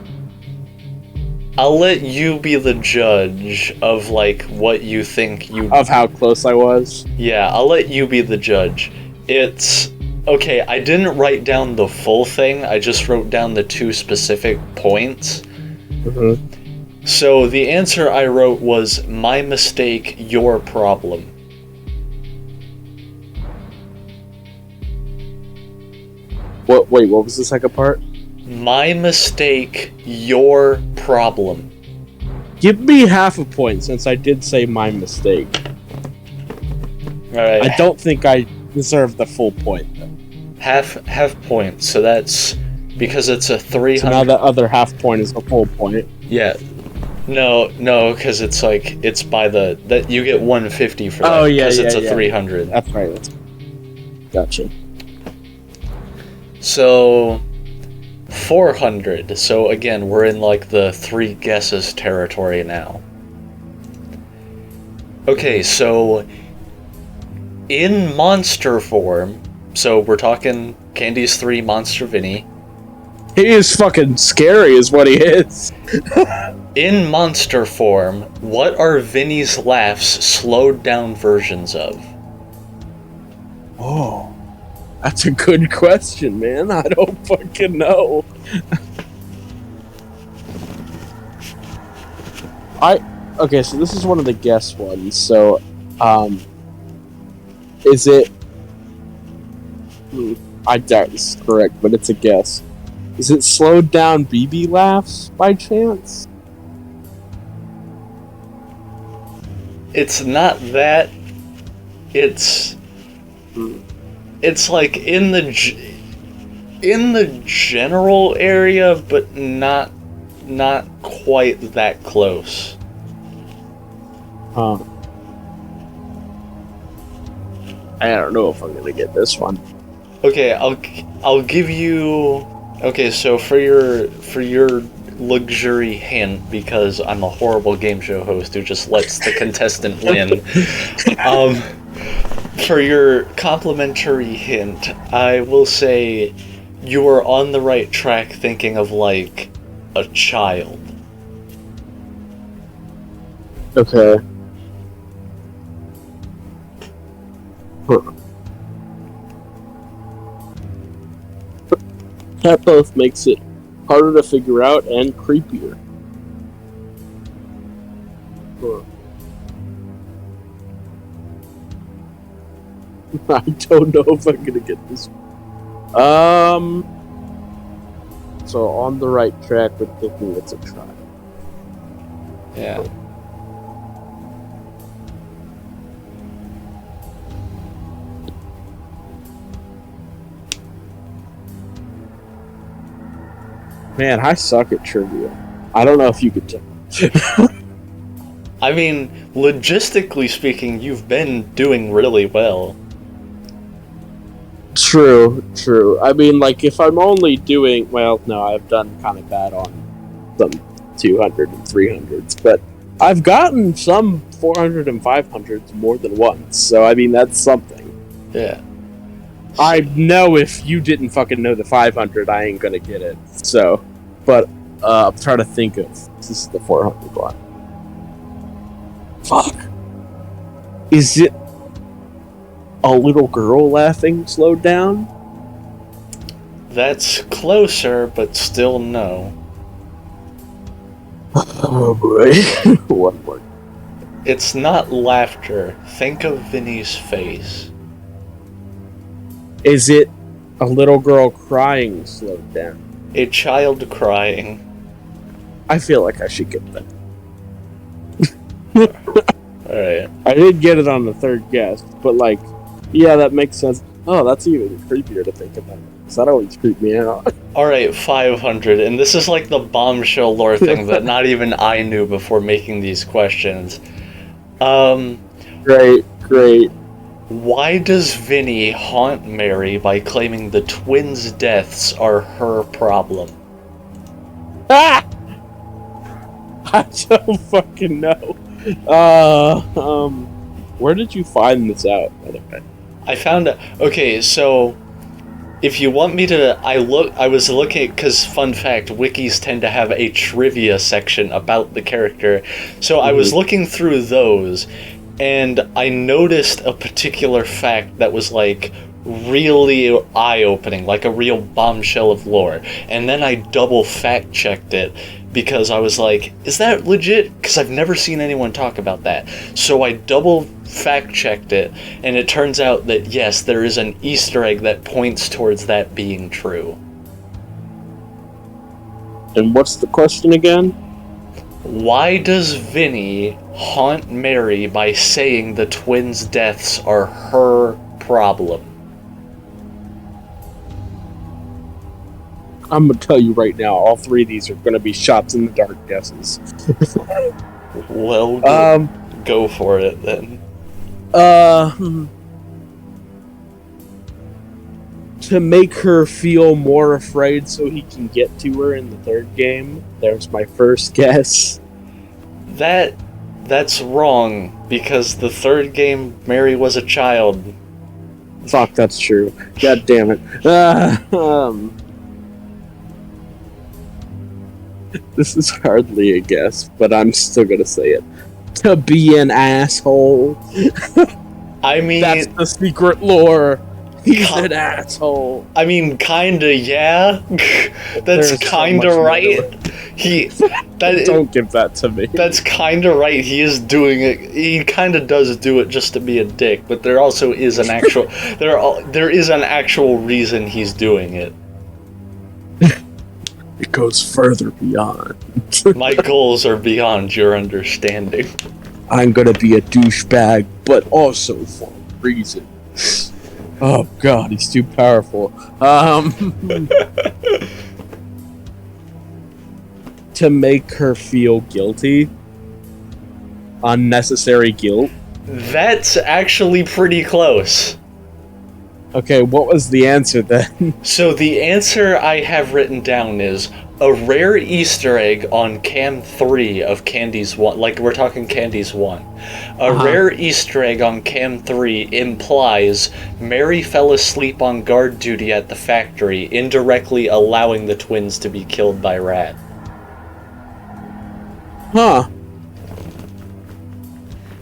I'll let you be the judge of like what you think you... Of how close I was? Yeah, I'll let you be the judge. It's... Okay, I didn't write down the full thing, I just wrote down the 2 specific points. Mm-hmm. So the answer I wrote was, my mistake, your problem. Wait, what was the second part? My mistake, your problem. Give me half a point since I did say my mistake. Alright. I don't think I deserve the full point though. Half point, so that's because it's a 300. So now the other half point is the full point. Yeah. No, because it's like it's by that you get 150 for that. Oh yeah, because yeah, it's a yeah. 300. That's right. Gotcha. So 400. So again, we're in like the 3 guesses territory now. Okay, so in monster form, so we're talking Candy's 3 Monster Vinny. He is fucking scary is what he is. In monster form, what are Vinny's laughs slowed down versions of? Oh, that's a good question, man. I don't fucking know. Okay, so this is one of the guess ones. So, is it? I doubt this is correct, but it's a guess. Is it slowed down BB laughs by chance? It's not that. It's like in the general area, but not quite that close. Huh. I don't know if I'm gonna get this one. Okay, I'll give you. Okay, so for your luxury hint, because I'm a horrible game show host who just lets the contestant win. For your complimentary hint, I will say you are on the right track thinking of, like, a child. Okay. Huh. That both makes it harder to figure out and creepier. Huh. I don't know if I'm gonna get this. So on the right track with thinking it's a try. Yeah. Man, I suck at trivia. I don't know if you could tell. I mean, logistically speaking, you've been doing really well. True. I mean, like, if I'm only doing... Well, no, I've done kind of bad on some 200 and 300s, but I've gotten some 400 and 500s more than once, so, I mean, that's something. Yeah. I know if you didn't fucking know the 500, I ain't gonna get it, so... But, I'm trying to think of... This is the 400 one. Fuck. Is it... a little girl laughing slowed down? That's closer, but still no. Oh boy. One more. It's not laughter. Think of Vinny's face. Is it a little girl crying slowed down? A child crying. I feel like I should get that. Alright. I did get it on the third guess, but like, yeah, that makes sense. Oh, that's even creepier to think about. Because that always creeped me out. Alright, 500. And this is like the bombshell lore thing that not even I knew before making these questions. Great. Why does Vinny haunt Mary by claiming the twins' deaths are her problem? Ah! I don't fucking know. Where did you find this out, by the way? I found it. Okay, so if you want me to, I was looking, because fun fact, wikis tend to have a trivia section about the character. So I was looking through those, and I noticed a particular fact that was like really eye-opening, like a real bombshell of lore. And then I double fact-checked it because I was like, is that legit? Because I've never seen anyone talk about that. So I double fact-checked it, and it turns out that yes, there is an Easter egg that points towards that being true. And what's the question again? Why does Vinny haunt Mary by saying the twins' deaths are her problem? I'm gonna tell you right now, all three of these are gonna be shots in the dark guesses. Well, go for it then. To make her feel more afraid so he can get to her in the third game. There's my first guess. That's wrong, because the third game, Mary was a child. Fuck, that's true. God damn it. This is hardly a guess, but I'm still gonna say it. To be an asshole. I mean... That's the secret lore. He's an asshole. I mean, kinda, yeah. That's kinda so right. Don't give that to me. That's kinda right. He is doing it. He kinda does do it just to be a dick, but there also is an actual... there is an actual reason he's doing it. It goes further beyond. My goals are beyond your understanding. I'm gonna be a douchebag, but also for a reason. Oh god, he's too powerful. To make her feel guilty. Unnecessary guilt. That's actually pretty close. Okay, what was the answer then? So the answer I have written down is, A rare Easter egg on Cam 3 of Candy's 1, like we're talking Candy's 1. A rare Easter egg on Cam 3 implies Mary fell asleep on guard duty at the factory, indirectly allowing the twins to be killed by Rat. Huh.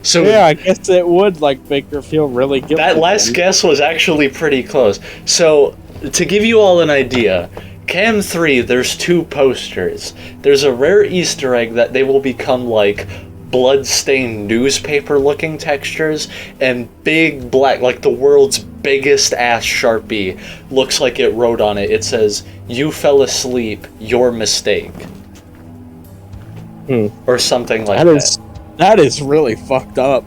So yeah, I guess it would make her feel really guilty. That last guess was actually pretty close. So, to give you all an idea, Cam 3, there's 2 posters. There's a rare Easter egg that they will become blood-stained newspaper-looking textures, and big black, the world's biggest ass Sharpie, looks like it wrote on it. It says, "You fell asleep, your mistake." Or something like that. That is really fucked up.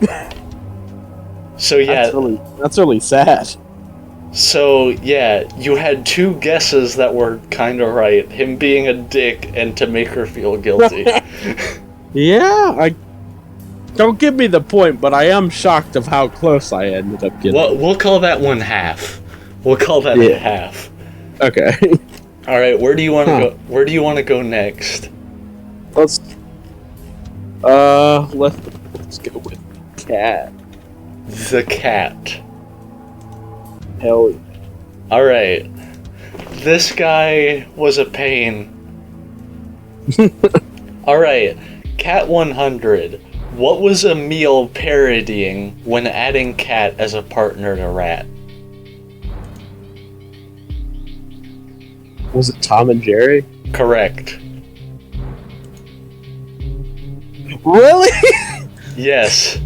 So yeah, that's really sad. So yeah, you had 2 guesses that were kind of right. Him being a dick and to make her feel guilty. Yeah, don't give me the point, but I am shocked of how close I ended up getting. Well, we'll call that one half. We'll call that a half. Okay. All right, where do you want to go? Where do you want to go next? Let's go with cat. The cat. Hell yeah. Alright. This guy was a pain. Alright. Cat 100. What was Emil parodying when adding Cat as a partner to Rat? Was it Tom and Jerry? Correct. Really? Yes.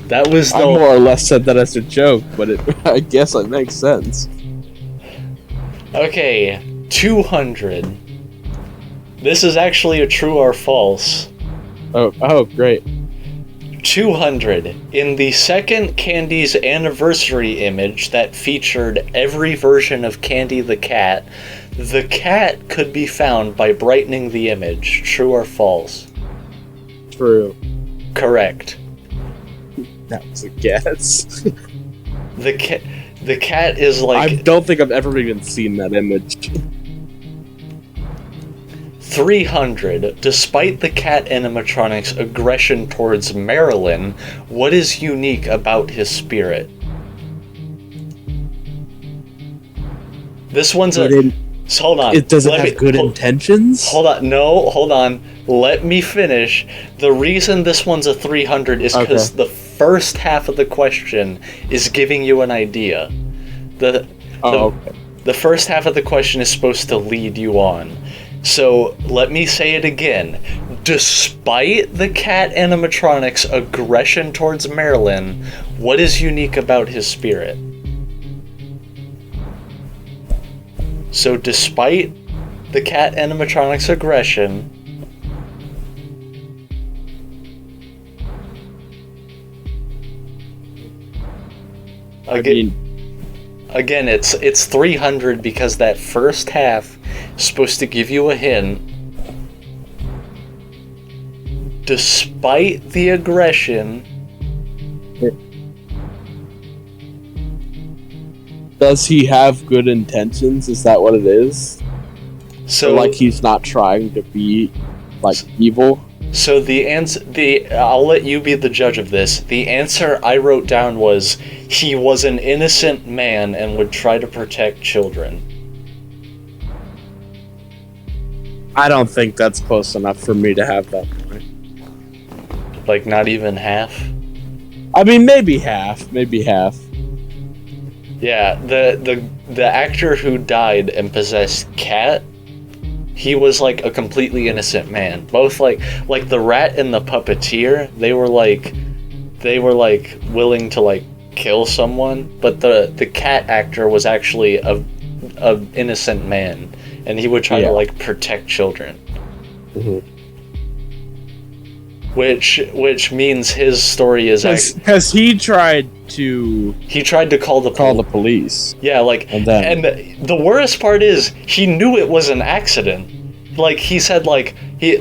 That was I more or less said that as a joke, but I guess it makes sense. Okay, 200. This is actually a true or false. Oh, great. 200. In the second Candy's anniversary image that featured every version of Candy the cat could be found by brightening the image. True or false? True. Correct. That was a guess. The cat is I don't think I've ever even seen that image. 300. Despite the cat animatronic's aggression towards Marilyn, what is unique about his spirit? This one's hold on. It doesn't have good intentions? Hold on. Let me finish. The reason this one's a 300 is because the first half of the question is giving you an idea. The first half of the question is supposed to lead you on. So, let me say it again. Despite the cat animatronic's aggression towards Marilyn, what is unique about his spirit? So, despite the cat animatronic's aggression, Again, it's 300 because that first half is supposed to give you a hint. Despite the aggression, does he have good intentions? Is that what it is? So or he's not trying to be evil? So the answer, I'll let you be the judge of this. The answer I wrote down was he was an innocent man and would try to protect children. I don't think that's close enough for me to have that point. Not even half? I mean, maybe half. Yeah, the actor who died and possessed Cat, he was a completely innocent man. Both like the rat and the puppeteer, they were willing to kill someone, but the cat actor was actually a innocent man, and he would try to protect children. Mm-hmm. Which means his story is because he tried to call the police. Yeah, and the worst part is he knew it was an accident. like he said, he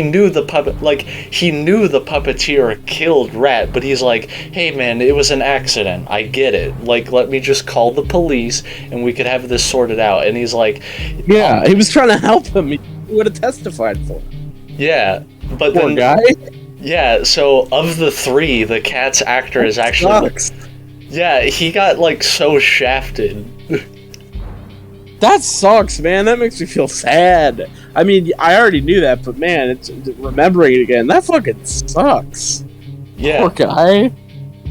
knew the puppet, like he knew the puppeteer killed Rat, but he's like, hey man, it was an accident. I get it. Like, let me just call the police and we could have this sorted out. And he's like, yeah, he was trying to help him. He would have testified for him. Yeah, but Poor then guy. yeah. So of the three, the Cat's actor is actually Sucks. yeah. He got like so shafted. That sucks, man. That makes me feel sad. I mean, I already knew that, but man, it's remembering it again. That fucking sucks. Yeah. Poor guy.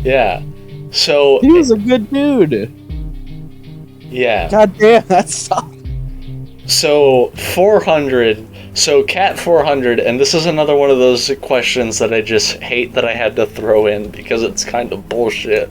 Yeah. So He was a good dude. yeah. God damn, that sucks. So 400. So Cat 400, and this is another one of those questions that I just hate that I had to throw in because it's kind of bullshit.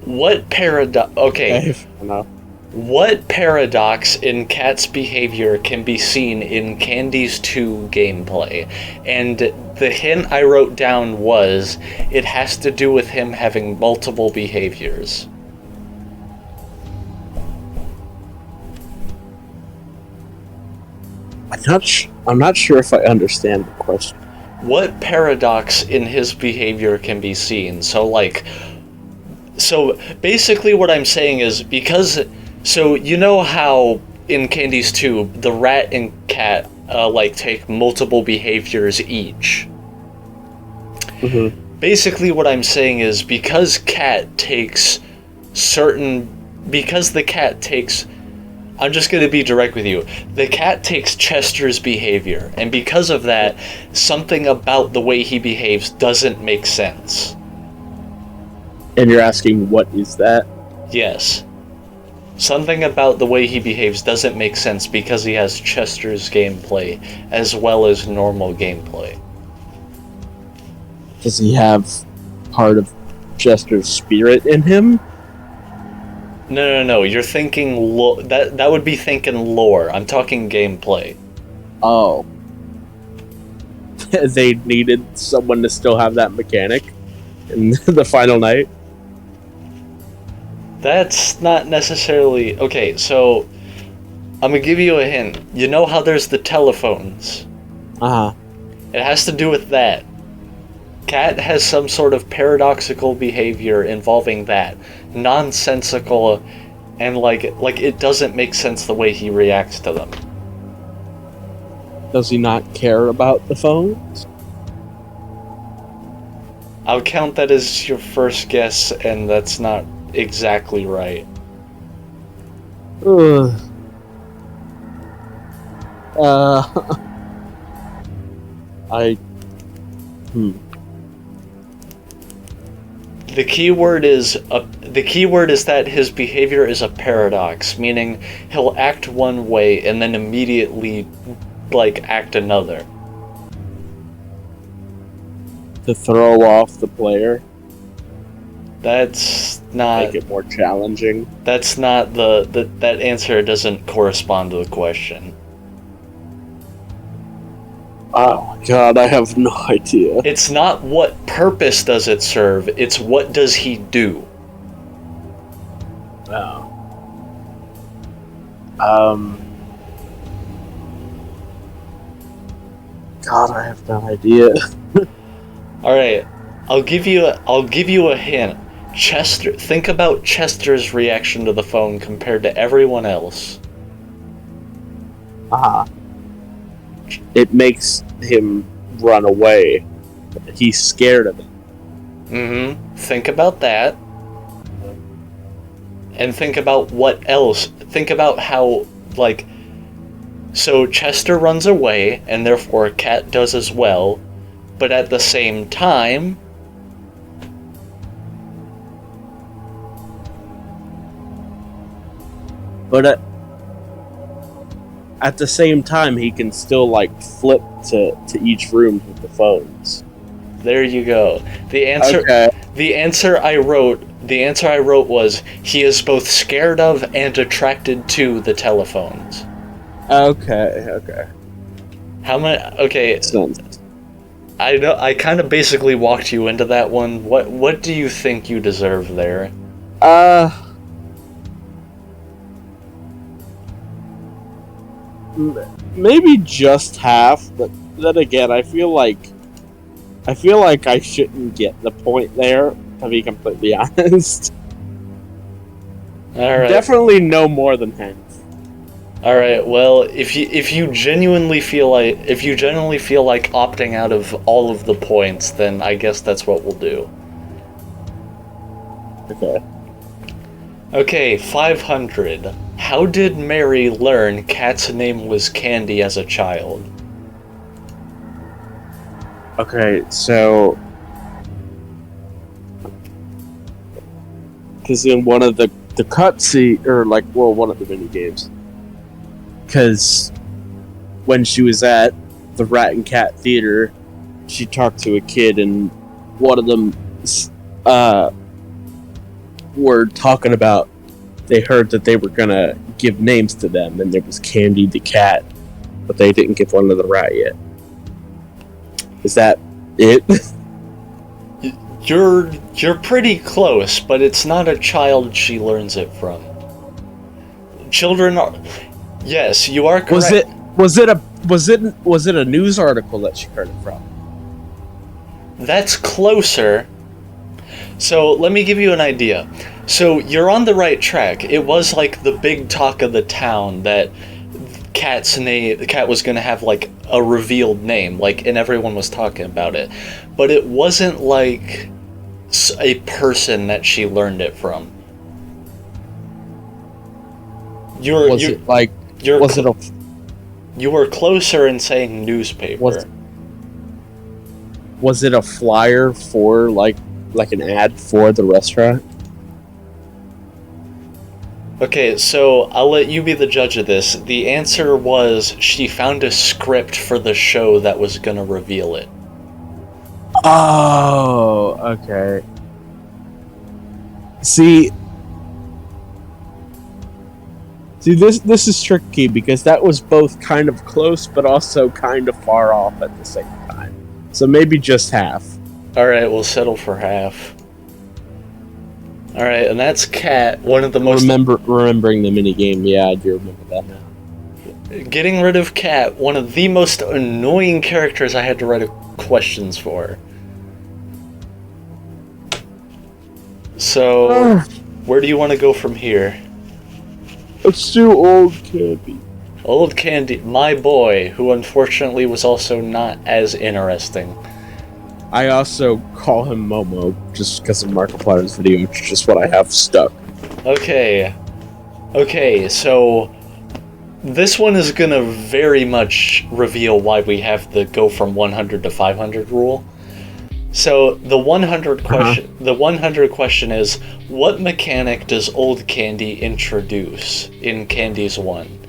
What paradox? Okay. No. What paradox in Cat's behavior can be seen in Candy's 2 gameplay? And the hint I wrote down was, it has to do with him having multiple behaviors. I'm not sure if I understand the question. What paradox in his behavior can be seen? So basically what I'm saying is, so you know how in Candy's 2, the Rat and Cat take multiple behaviors each. Mm-hmm. Basically what I'm saying is, because the cat takes I'm just going to be direct with you. The cat takes Chester's behavior, and because of that, something about the way he behaves doesn't make sense. And you're asking, what is that? Yes. Something about the way he behaves doesn't make sense because he has Chester's gameplay as well as normal gameplay. Does he have part of Chester's spirit in him? No. You're thinking that would be thinking lore. I'm talking gameplay. Oh. They needed someone to still have that mechanic in the final night? That's not necessarily... Okay, so I'm gonna give you a hint. You know how there's the telephones? Uh-huh. It has to do with that. Cat has some sort of paradoxical behavior involving that. Nonsensical, and like it doesn't make sense the way he reacts to them. Does he not care about the phones? I'll count that as your first guess, and that's not exactly right. Ugh. The key word is that his behavior is a paradox, meaning he'll act one way and then immediately act another. To throw off the player? That's not... Make it more challenging? That's not that answer doesn't correspond to the question. Oh my god, I have no idea. It's not what purpose does it serve, it's what does he do. Oh. God, I have no idea. Alright, I'll give you a hint. Chester, think about Chester's reaction to the phone compared to everyone else. It makes him run away. He's scared of it. Mm-hmm. Think about that. And think about what else. Think about how, so Chester runs away, and therefore Cat does as well, but at the same time... But at the same time, he can still, flip to each room with the phones. There you go. The answer I wrote was, he is both scared of and attracted to the telephones. Okay. How many... Okay. I know, I kind of basically walked you into that one. What do you think you deserve there? maybe just half, but then again, I feel like I shouldn't get the point there, to be completely honest. All right. Definitely no more than half. All right. Well, if you genuinely feel like opting out of all of the points, then I guess that's what we'll do. Okay. Okay, 500. How did Mary learn Kat's name was Candy as a child? Okay, so because in one of the cutscene, or like, well, one of the mini games, because when she was at the Rat and Cat Theater, she talked to a kid, and one of them were talking about, they heard that they were gonna give names to them, and there was Candy the cat, but they didn't give one to the rat yet. Is that it? You're pretty close, but it's not a child she learns it from. Children are... Yes, you are correct. Was it a news article that she heard it from? That's closer. So let me give you an idea. So you're on the right track. It was like the big talk of the town that the cat was gonna have like a revealed name, like, and everyone was talking about it. But it wasn't like a person that she learned it from. You were closer in saying newspaper. Was it a flyer for like an ad for the restaurant? Okay, so I'll let you be the judge of this. The answer was she found a script for the show that was gonna reveal it. Oh, okay. See, this is tricky because that was both kind of close but also kind of far off at the same time. So maybe just half. Alright, we'll settle for half. Alright, and that's Cat, one of the most... Remembering the minigame, yeah, I do remember that now. Getting rid of Cat, one of the most annoying characters I had to write questions for. So, where do you want to go from here? Let's do Old Candy. Old Candy, my boy, who unfortunately was also not as interesting. I also call him Momo, just because of Markiplier's video, which is just what I have stuck. Okay, so this one is gonna very much reveal why we have the go from 100 to 500 rule. So the 100 question, the 100 question is, what mechanic does Old Candy introduce in Candy's 1?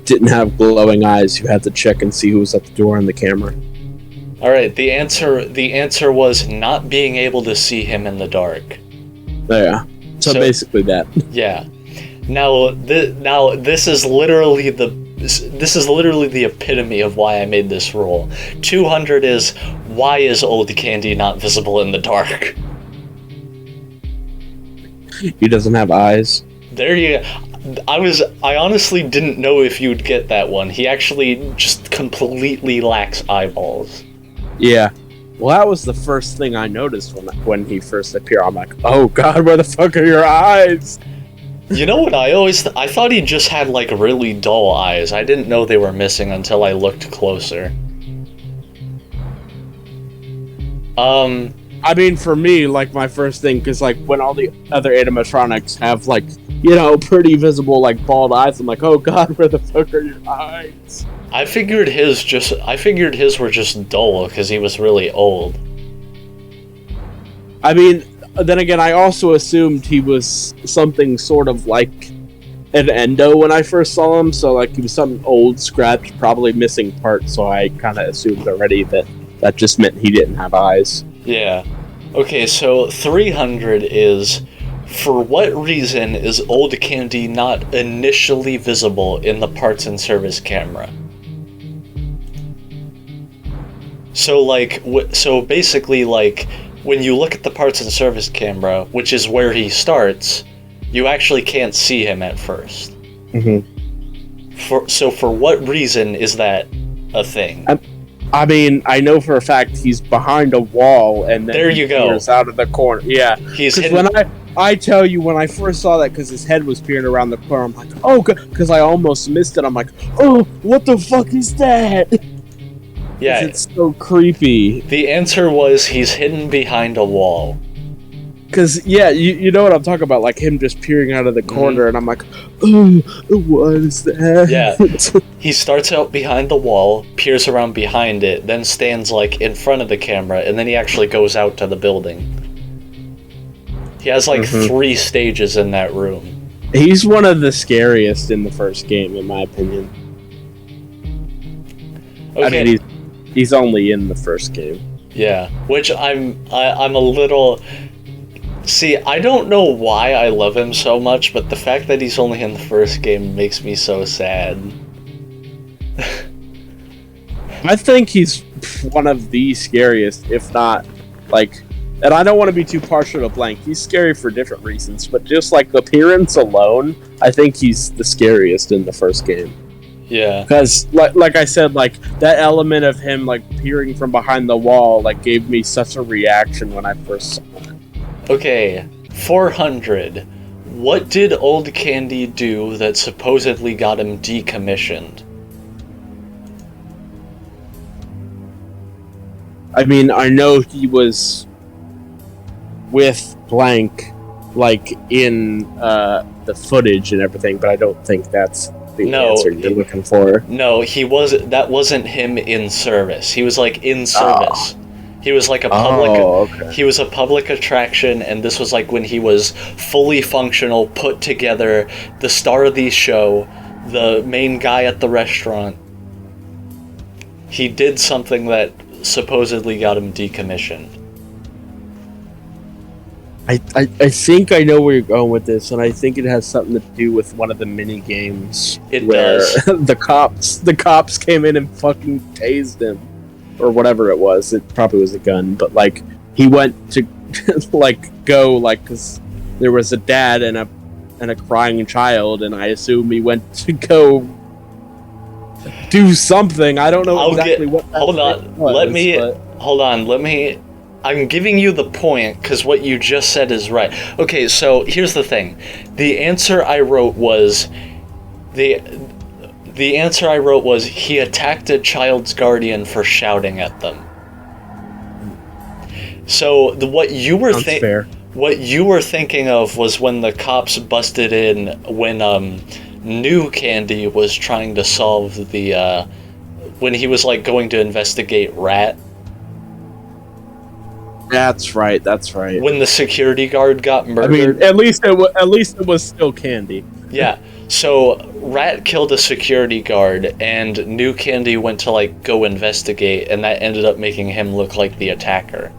Didn't have glowing eyes. You had to check and see who was at the door on the camera. All right, the answer was not being able to see him in the dark. Yeah. So basically that. Yeah. Now this is literally the epitome of why I made this rule. 200 is, why is Old Candy not visible in the dark? He doesn't have eyes. There you go. I honestly didn't know if you'd get that one. He actually just completely lacks eyeballs. Yeah. Well, that was the first thing I noticed when he first appeared. I'm like, oh god, where the fuck are your eyes? You know what I thought he just had like really dull eyes. I didn't know they were missing until I looked closer. I mean, for me, like, my first thing, because, like, when all the other animatronics have, like, you know, pretty visible, like, bald eyes, I'm like, oh god, where the fuck are your eyes? I figured his were just dull, because he was really old. I mean, then again, I also assumed he was something sort of like an Endo when I first saw him, so, like, he was something old, scratched, probably missing parts, so I kind of assumed already that just meant he didn't have eyes. Yeah. Okay, so 300 is, for what reason is Old Candy not initially visible in the parts and service camera? So, like, so basically, like, when you look at the parts and service camera, which is where he starts, you actually can't see him at first. For what reason is that a thing? I mean, I know for a fact he's behind a wall, and then there you go. Peers out of the corner. Yeah, he's when I tell you, when I first saw that, because his head was peering around the corner, I'm like, oh, because I almost missed it. I'm like, oh, what the fuck is that? Yeah, it's so creepy. The answer was he's hidden behind a wall. Because, yeah, you know what I'm talking about, like him just peering out of the corner, and I'm like, oh, what is that? Yeah, he starts out behind the wall, peers around behind it, then stands, like, in front of the camera, and then he actually goes out to the building. He has, like, 3 stages in that room. He's one of the scariest in the first game, in my opinion. Okay. I mean, he's only in the first game. Yeah, which I'm a little... See, I don't know why I love him so much, but the fact that he's only in the first game makes me so sad. I think he's one of the scariest, if not, like... And I don't want to be too partial to Blank. He's scary for different reasons, but just, like, appearance alone, I think he's the scariest in the first game. Yeah. Because, like I said, like, that element of him, like, peering from behind the wall, like, gave me such a reaction when I first saw it. Okay, 400. What did Old Candy do that supposedly got him decommissioned? I mean, I know he was with Blank, like, in the footage and everything, but I don't think that's the answer you're looking for. No, that wasn't him in service. He was, like, in service. He was like a public. He was a public attraction, and this was like when he was fully functional, put together, the star of the show, the main guy at the restaurant. He did something that supposedly got him decommissioned. I think I know where you're going with this, and I think it has something to do with one of the mini games. It does. the cops came in and fucking tased him. Or whatever it was. It probably was a gun, but, like, he went to, like, go, like, because there was a dad and a crying child, and I assume he went to go do something. I don't know what that Hold on. Let me... I'm giving you the point, because what you just said is right. Okay, so, here's the thing. The answer I wrote was... The answer I wrote was, he attacked a child's guardian for shouting at them. So, what you were thinking of was when the cops busted in, when New Candy was trying to solve the, when he was, like, going to investigate Rat. That's right. When the security guard got murdered. I mean, at least it was still Candy. Yeah. So, Rat killed a security guard, and New Candy went to, like, go investigate, and that ended up making him look like the attacker.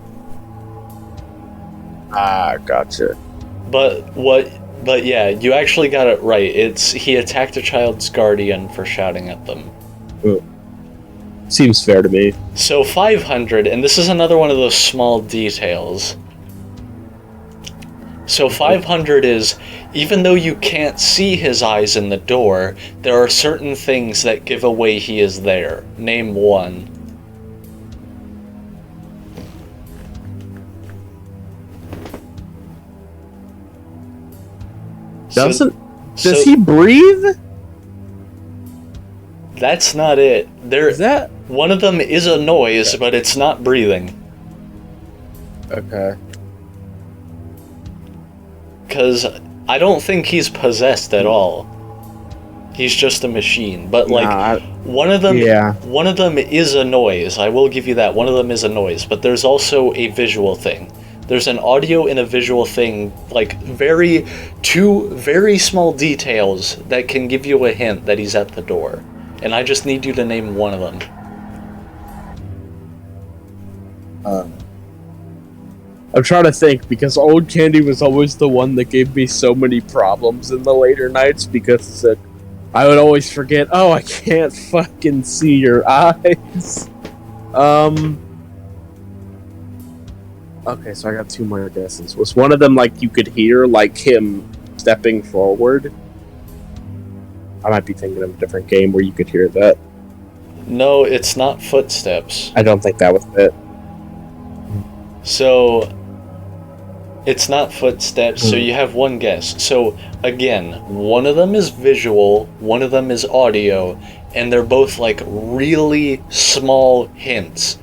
Ah, gotcha. But yeah, you actually got it right. He attacked a child's guardian for shouting at them. Seems fair to me. So 500, and this is another one of those small details. So 500 is, even though you can't see his eyes in the door, there are certain things that give away he is there. Name one. Does he breathe? That's not it. Is that? One of them is a noise, but it's not breathing. Okay. Because I don't think he's possessed at all. He's just a machine. But, like, one of them is a noise. I will give you that. One of them is a noise. But there's also a visual thing. There's an audio and a visual thing, like, two very small details that can give you a hint that he's at the door. And I just need you to name one of them. I'm trying to think, because Old Candy was always the one that gave me so many problems in the later nights, because I would always forget, oh, I can't fucking see your eyes. Okay, so I got two more guesses. Was one of them, like, you could hear, like, him stepping forward? I might be thinking of a different game where you could hear that. No, it's not footsteps. I don't think that was it. So, it's not footsteps, so you have one guess. So, again, one of them is visual, one of them is audio, and they're both, like, really small hints.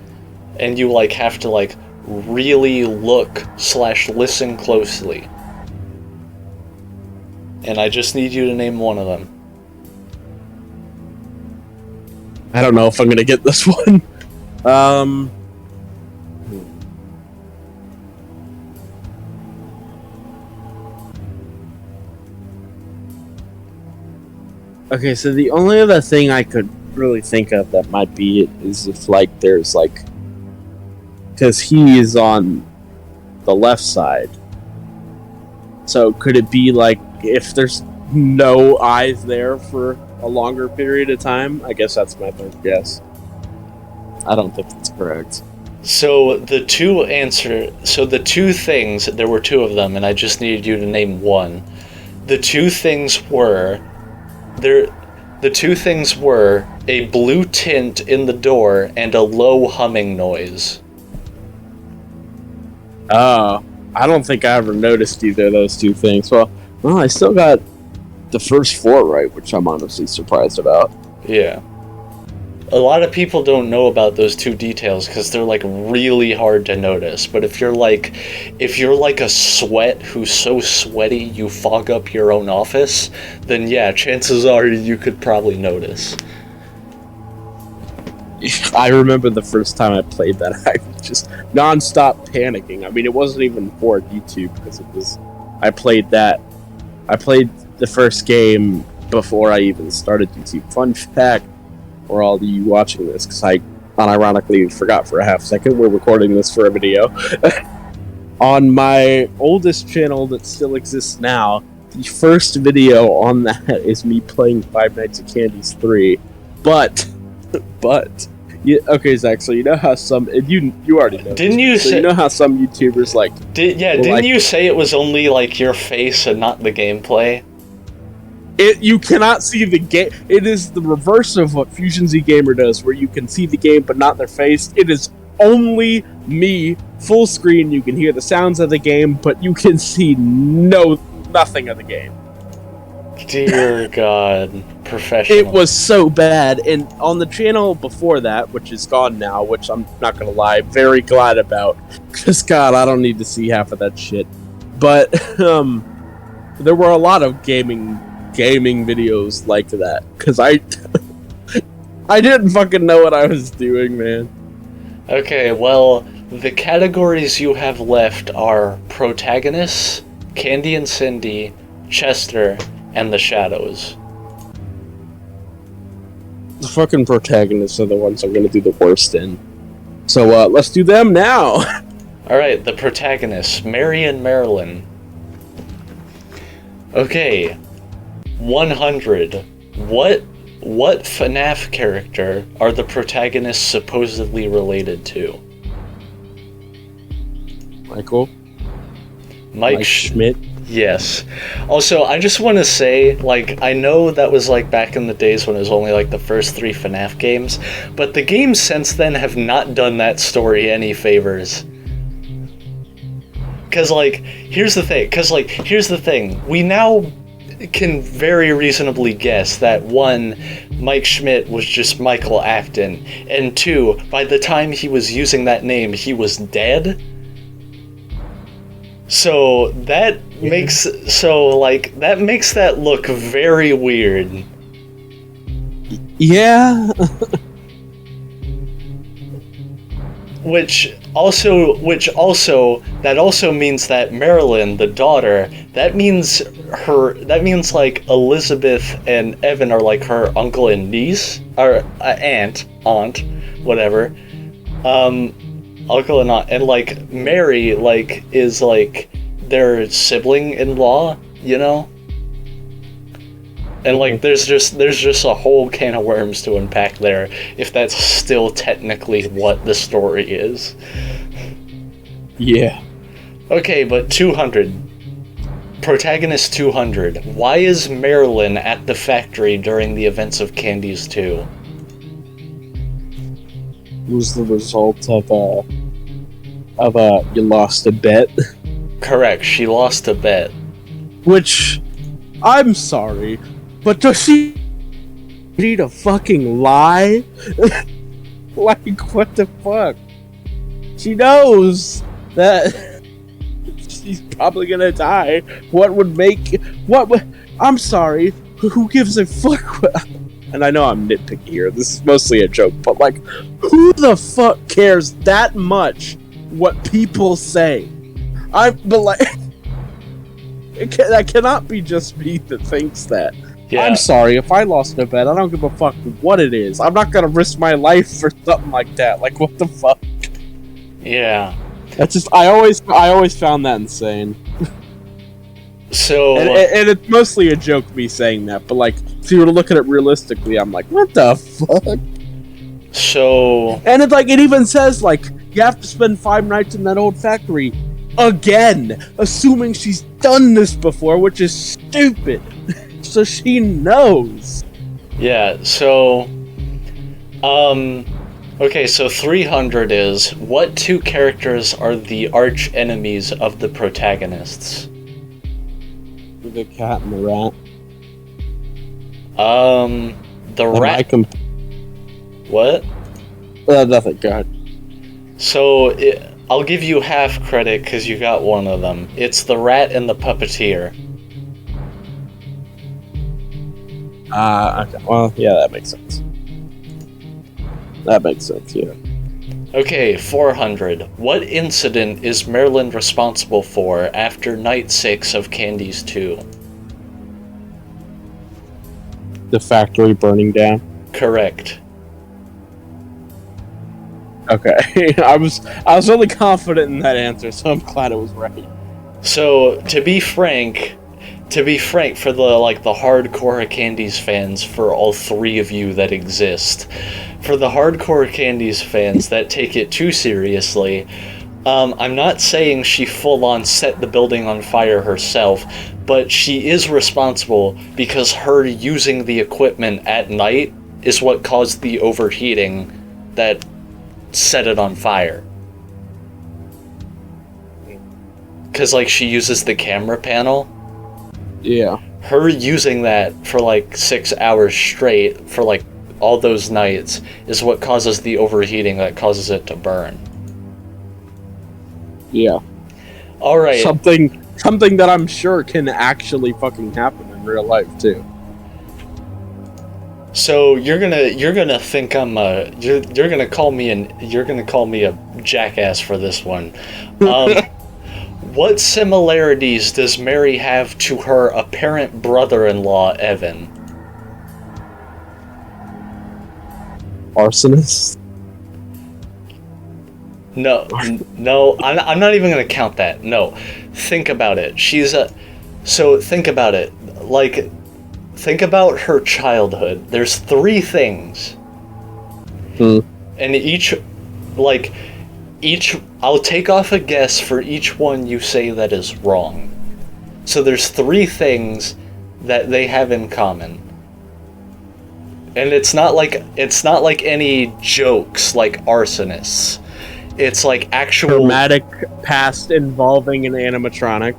And you, like, have to, like, really look/listen closely. And I just need you to name one of them. I don't know if I'm gonna get this one. Okay, so the only other thing I could really think of that might be it is if, like, there's, like... Because he is on the left side. So could it be, like, if there's no eyes there for a longer period of time? I guess that's my third guess. I don't think that's correct. So the two things, there were two of them, and I just needed you to name one. The two things were a blue tint in the door and a low humming noise. Oh, I don't think I ever noticed either of those two things. Well, I still got the first four right, which I'm honestly surprised about. Yeah. A lot of people don't know about those two details because they're, like, really hard to notice. But if you're like a sweat who's so sweaty you fog up your own office, then yeah, chances are you could probably notice. I remember the first time I played that, I was just non-stop panicking. I mean, it wasn't even for YouTube because I played the first game before I even started YouTube. Fun fact for all of you watching this, because I unironically forgot for a half second, we're recording this for a video. On my oldest channel that still exists now, the first video on that is me playing Five Nights at Candy's 3. But, okay, Zach, so you know how some, you already know Didn't this, you so say, you know how some YouTubers, like... Didn't you say it was only, like, your face and not the gameplay? You cannot see the game. It is the reverse of what Fusion Z Gamer does, where you can see the game but not their face. It is only me, full screen. You can hear the sounds of the game, but you can see nothing of the game. Dear God, professional. It was so bad, and on the channel before that, which is gone now, which I'm not gonna lie, very glad about, because God, I don't need to see half of that shit. But there were a lot of gaming videos like that, because I didn't fucking know what I was doing, man. Okay, well, the categories you have left are protagonists, Candy and Cindy, Chester, and the Shadows. The fucking protagonists are the ones I'm gonna do the worst in. So let's do them now. Alright, the protagonists, Mary and Marilyn. Okay, 100. What FNAF character are the protagonists supposedly related to? Mike Schmidt. Yes. Also, I just want to say, like, I know that was, like, back in the days when it was only, like, the first 3 FNAF games, but the games since then have not done that story any favors. Because, like, here's the thing. We now can very reasonably guess that 1, Mike Schmidt was just Michael Afton, and 2, by the time he was using that name, he was dead. So that makes that look very weird. Yeah. Which also means that Marilyn, the daughter, that means like Elizabeth and Evan are like her uncle and niece, or aunt, whatever. Uncle and aunt, and like Mary, like, is like their sibling-in-law, you know? And like there's just a whole can of worms to unpack there, if that's still technically what the story is. Yeah. Okay, but 200. Protagonist 200. Why is Marilyn at the factory during the events of Candies 2? Was the result of you lost a bet? Correct, she lost a bet. Which, I'm sorry, but does she need to fucking lie? Like, what the fuck? She knows that she's probably gonna die. I'm sorry, who gives a fuck? And I know I'm nitpicky here, this is mostly a joke, but like, who the fuck cares that much what people say? That cannot be just me that thinks that. Yeah. I'm sorry, if I lost a bet, I don't give a fuck what it is. I'm not gonna risk my life for something like that. Like, what the fuck? Yeah. That's just, I always found that insane. So... And it's mostly a joke, me saying that, but like, if you were to look at it realistically, I'm like, what the fuck? So... And it even says, like, you have to spend 5 nights in that old factory again, assuming she's done this before, which is stupid. So she knows. Yeah, so... Okay, so 300 is, what 2 characters are the arch enemies of the protagonists? The cat and the rat. The rat... What? Nothing, go ahead. So, I'll give you half credit because you got one of them. It's the rat and the puppeteer. Okay. Well, yeah, that makes sense. That makes sense, yeah. Okay, 400. What incident is Marilyn responsible for after Night 6 of Candies 2? The factory burning down? Correct. Okay. I was really confident in that answer, so I'm glad it was right. So, to be frank, for the hardcore Candies fans, for all 3 of you that exist, for the hardcore Candies fans that take it too seriously, I'm not saying she full-on set the building on fire herself, but she is responsible because her using the equipment at night is what caused the overheating that set it on fire. Because, like, she uses the camera panel. Yeah. Her using that for, 6 hours straight for, all those nights is what causes the overheating that causes it to burn. Yeah. Alright. Something that I'm sure can actually fucking happen in real life, too. So you're gonna think I'm you're gonna call me a jackass for this one. What similarities does Mary have to her apparent brother-in-law Evan? Arsonist? No, I'm not even gonna count that. No, think about it. Think about it. Think about her childhood. There's 3 things. And I'll take off a guess for each one you say that is wrong. So there's 3 things that they have in common. And it's not like any jokes like arsonists. It's like actual traumatic past involving an animatronic.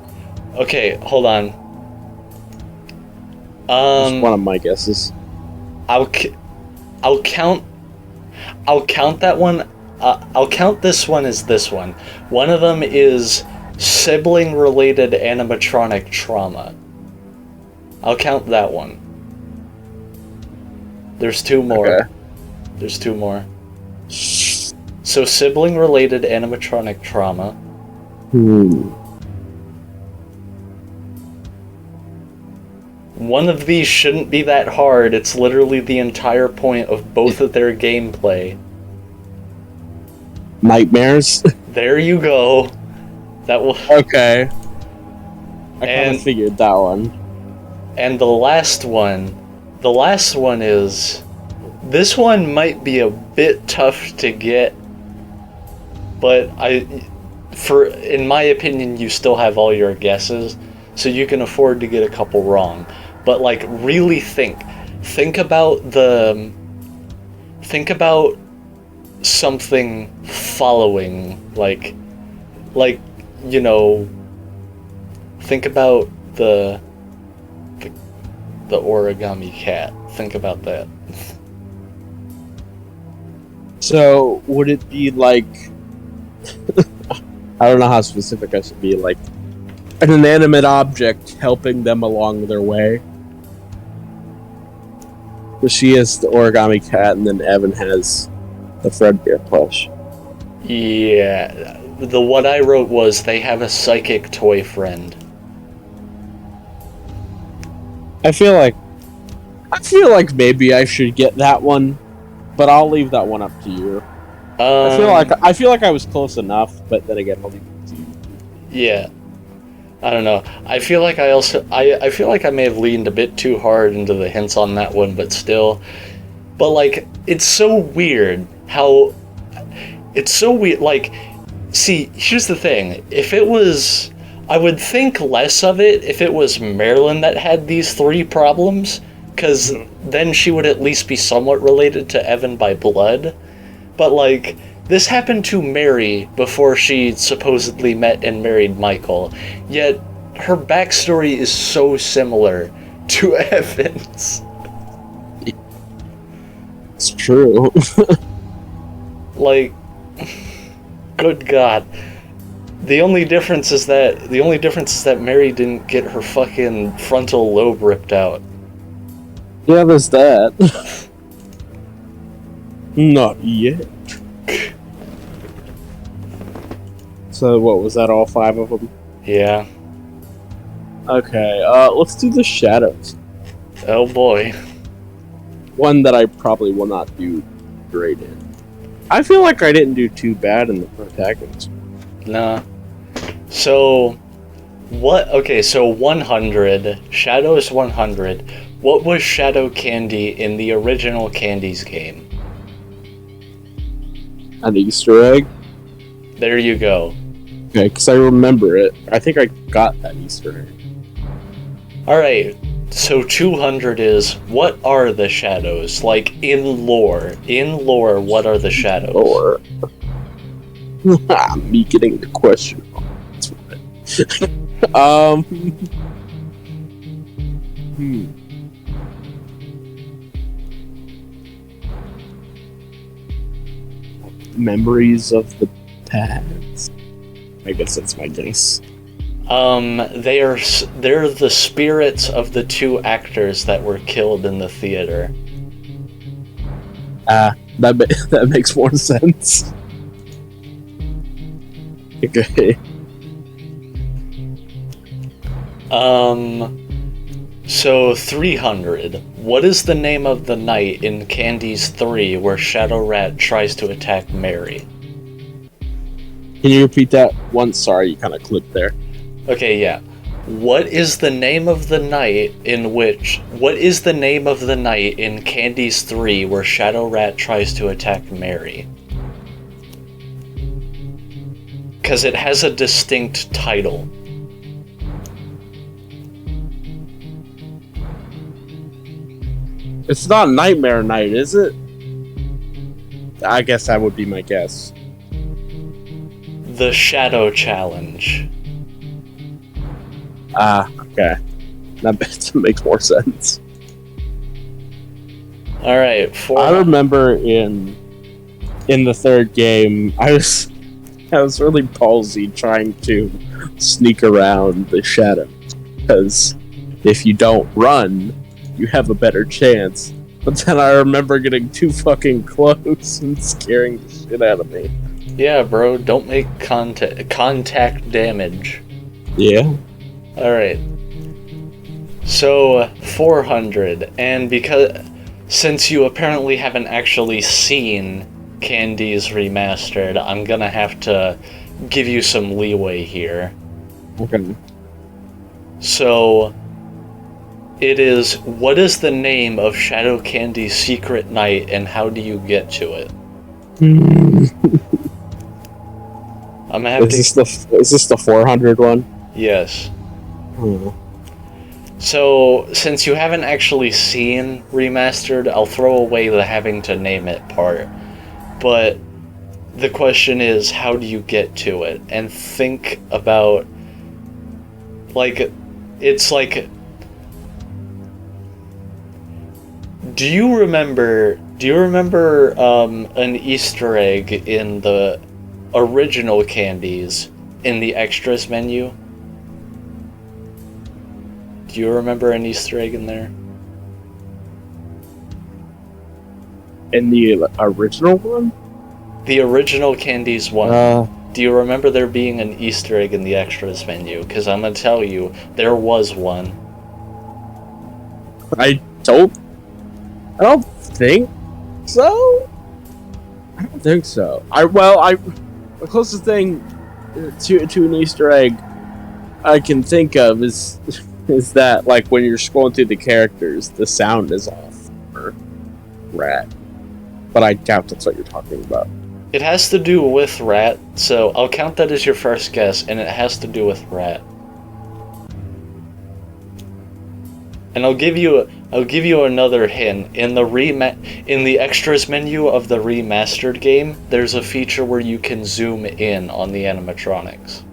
Okay, hold on. That's one of my guesses. I'll count that one. I'll count this one as this one. One of them is sibling-related animatronic trauma. I'll count that one. There's 2 more. Okay. There's 2 more. So sibling-related animatronic trauma. One of these shouldn't be that hard. It's literally the entire point of both of their gameplay. Nightmares? There you go. That will. Okay. I kind of figured that one. And the last one is... This one might be a bit tough to get, but in my opinion, you still have all your guesses. so you can afford to get a couple wrong. But like, really think about something following, like, you know, think about the origami cat. Think about that. So, would it be like... I don't know how specific I should be, like an inanimate object helping them along their way? So she is the origami cat, and then Evan has the Fredbear plush. Yeah. What I wrote was they have a psychic toy friend. I feel like maybe I should get that one, but I'll leave that one up to you. I feel like I was close enough, but then again, I'll leave it to you. Yeah. I don't know. I feel like I feel like I may have leaned a bit too hard into the hints on that one, but still. But like, it's so weird how like, see, here's the thing. If it was, I would think less of it if it was Marilyn that had these three problems, because then she would at least be somewhat related to Evan by blood. But like, this happened to Mary before she supposedly met and married Michael, yet her backstory is so similar to Evan's. It's true. Like, good God. The only difference is that Mary didn't get her fucking frontal lobe ripped out. Yeah, there's that. Not yet. So what was that? All 5 of them? Yeah. Okay. Let's do the shadows. Oh boy. One that I probably will not do great in. I feel like I didn't do too bad in the protagonist. Nah. So, what? Okay, so 100. Shadows 100. What was Shadow Candy in the original Candy's game? An Easter egg? There you go. Okay, because I remember it. I think I got that Easter egg. Alright, so 200 is, what are the shadows? Like, in lore. In lore, what are the shadows? Lore. Me getting the question wrong. That's right. Memories of the past. I guess that's my guess. They're the spirits of the 2 actors that were killed in the theater. That makes more sense. Okay. So 300. What is the name of the night in Candy's 3 where Shadow Rat tries to attack Mary? Can you repeat that once? Sorry, you kind of clipped there. Okay, yeah. What is the name of the night in Candy's 3 where Shadow Rat tries to attack Mary? Because it has a distinct title. It's not Nightmare Night, is it? I guess that would be my guess. The Shadow Challenge. Okay. That makes more sense. Alright, I remember in the 3rd game, I was really ballsy trying to sneak around the shadows. Because if you don't run, you have a better chance. But then I remember getting too fucking close and scaring the shit out of me. Yeah, bro, don't make contact damage. Yeah. Alright. So, 400, and since you apparently haven't actually seen Candy's Remastered, I'm gonna have to give you some leeway here. Okay. So, it is, what is the name of Shadow Candy's secret night, and how do you get to it? I'm gonna have Is this the 400 one? Yes. So, since you haven't actually seen Remastered, I'll throw away the having to name it part. But the question is, how do you get to it? And think about, like, it's like... Do you remember an Easter egg in the original candies in the extras menu? Do you remember an Easter egg in there? In the original one? The original candies one. Do you remember there being an Easter egg in the extras menu? Because I'm gonna tell you, there was one. I don't think so. I don't think so. The closest thing to an Easter egg I can think of is that, like, when you're scrolling through the characters, the sound is off for Rat. But I doubt that's what you're talking about. It has to do with Rat, so I'll count that as your first guess, and it has to do with Rat. And I'll give you another hint. In the extras menu of the remastered game, there's a feature where you can zoom in on the animatronics.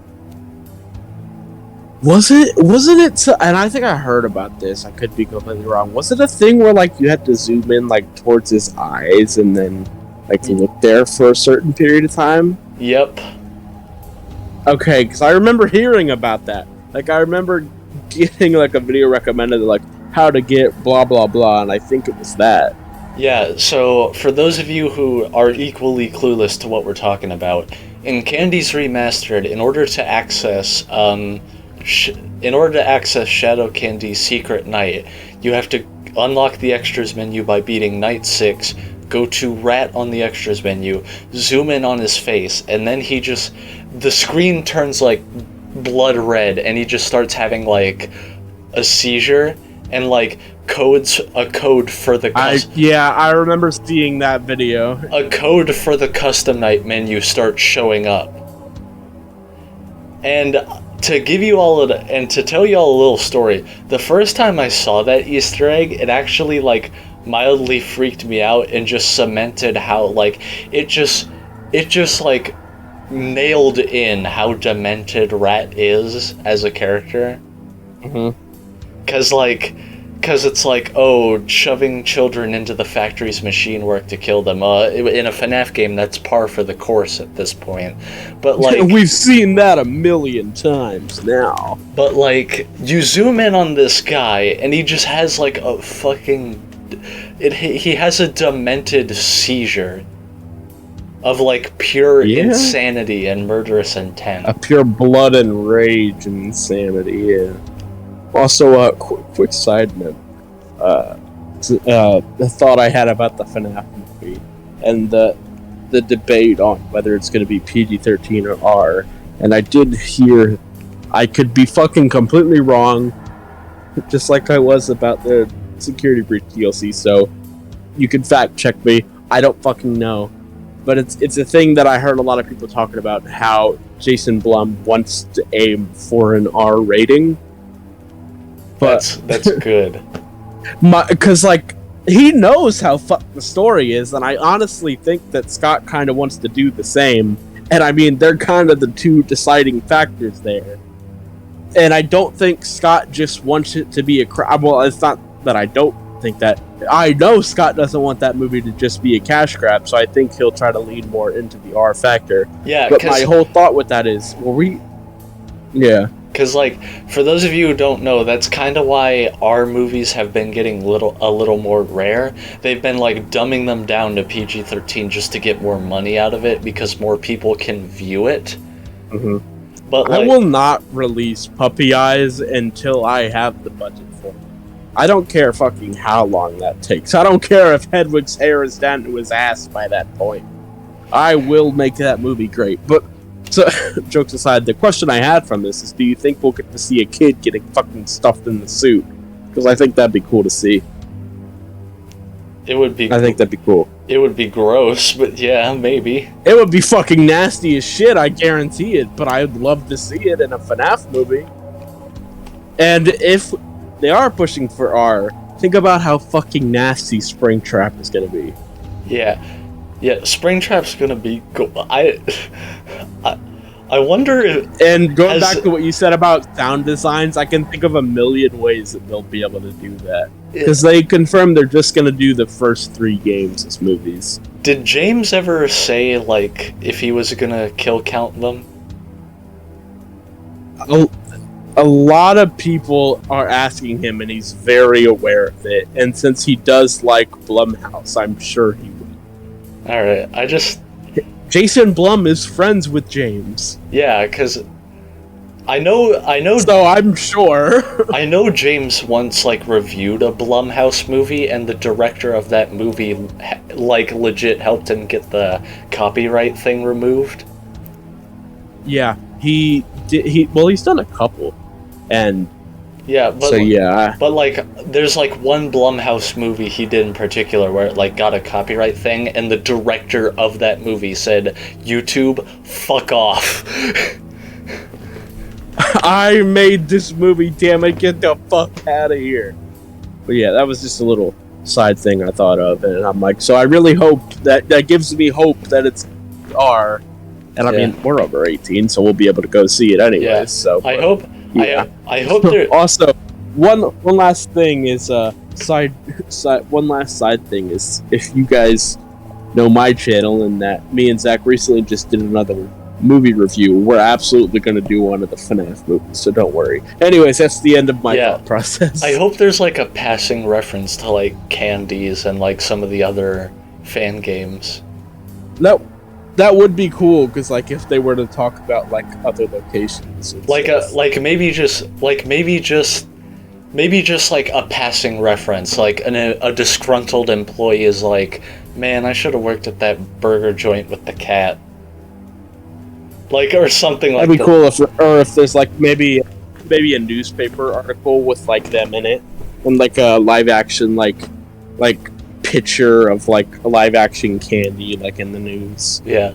Wasn't it and I think I heard about this, I could be completely wrong. Was it a thing where, like, you had to zoom in, like, towards his eyes and then, like, look there for a certain period of time? Yep. Okay, because I remember hearing about that. Like, I remember getting, like, a video recommended, like, how to get blah blah blah, and I think it was that. Yeah, so for those of you who are equally clueless to what we're talking about, in Candy's Remastered, in order to access Shadow Candy's Secret Night, you have to unlock the extras menu by beating Night 6, go to Rat on the extras menu, zoom in on his face, and then the screen turns, like, blood red, and he just starts having, like, a seizure, and, like, a code for the... I remember seeing that video. A code for the custom night menu starts showing up. And to give you all and to tell you all a little story, the first time I saw that Easter egg, it actually, like, mildly freaked me out and just cemented how, like, it just like nailed in how demented Rat is as a character. Because it's like, oh, shoving children into the factory's machine work to kill them. In a FNAF game, that's par for the course at this point. But, like... We've seen that a million times now. But, like, you zoom in on this guy, and he just has, like, a fucking... He has a demented seizure of, like, pure insanity and murderous intent. A pure blood and rage and insanity, yeah. Also, quick side note. The thought I had about the FNAF movie and the debate on whether it's going to be PG-13 or R, and I did hear, I could be fucking completely wrong, just like I was about the Security Breach DLC, so you can fact check me. I don't fucking know. But it's a thing that I heard a lot of people talking about, how Jason Blum wants to aim for an R rating. But that's good. Because, like, he knows how fucked the story is, and I honestly think that Scott kind of wants to do the same. And I mean, they're kind of the two deciding factors there. And I don't think Scott just wants it to be well, it's not that I don't think that. I know Scott doesn't want that movie to just be a cash grab, so I think he'll try to lean more into the R factor. Yeah, but my whole thought with that is, yeah. Because, like, for those of you who don't know, that's kind of why R movies have been getting a little more rare. They've been, like, dumbing them down to PG-13 just to get more money out of it, because more people can view it. But, like, I will not release Puppy Eyes until I have the budget for it. I don't care fucking how long that takes. I don't care if Hedwig's hair is down to his ass by that point. I will make that movie great. But, so, jokes aside, the question I had from this is, do you think we'll get to see a kid getting fucking stuffed in the suit? Because I think that'd be cool to see. It would be... I think that'd be cool. It would be gross, but yeah, maybe. It would be fucking nasty as shit, I guarantee it, but I'd love to see it in a FNAF movie. And if they are pushing for R, think about how fucking nasty Springtrap is gonna be. Yeah, Springtrap's gonna be cool. I wonder if. And going back to what you said about sound designs, I can think of a million ways that they'll be able to do that. Because they confirmed they're just gonna do the first 3 games as movies. Did James ever say, like, if he was gonna kill count them? A lot of people are asking him, and he's very aware of it. And since he does like Blumhouse, I'm sure he would. Alright, Jason Blum is friends with James. Yeah, because I know. So I'm sure. I know James once, like, reviewed a Blumhouse movie, and the director of that movie, like, legit helped him get the copyright thing removed. Yeah, he did. Well, he's done a couple. And yeah, but so yeah, but like, there's like one Blumhouse movie he did in particular where it like got a copyright thing, and the director of that movie said, "YouTube, fuck off." I made this movie, damn it, get the fuck out of here. But yeah, that was just a little side thing I thought of, and I'm like, so I really hope that gives me hope that it's R. And I mean, we're over 18, so we'll be able to go see it anyways. Yeah. So I hope. Yeah. I hope there. Also, one last thing is one last side thing is, if you guys know my channel and that me and Zach recently just did another movie review, we're absolutely going to do one of the FNAF movies, so don't worry. Anyways, that's the end of my thought process. I hope there's like a passing reference to like Candies and like some of the other fan games. No. That would be cool, because like if they were to talk about like other locations, maybe just like a passing reference, like a disgruntled employee is like, man, I should have worked at that burger joint with the cat, like, or something like that. That'd be cool if there's like maybe a newspaper article with like them in it, and like a live action like picture of like a live action Candy like in the news. Yeah,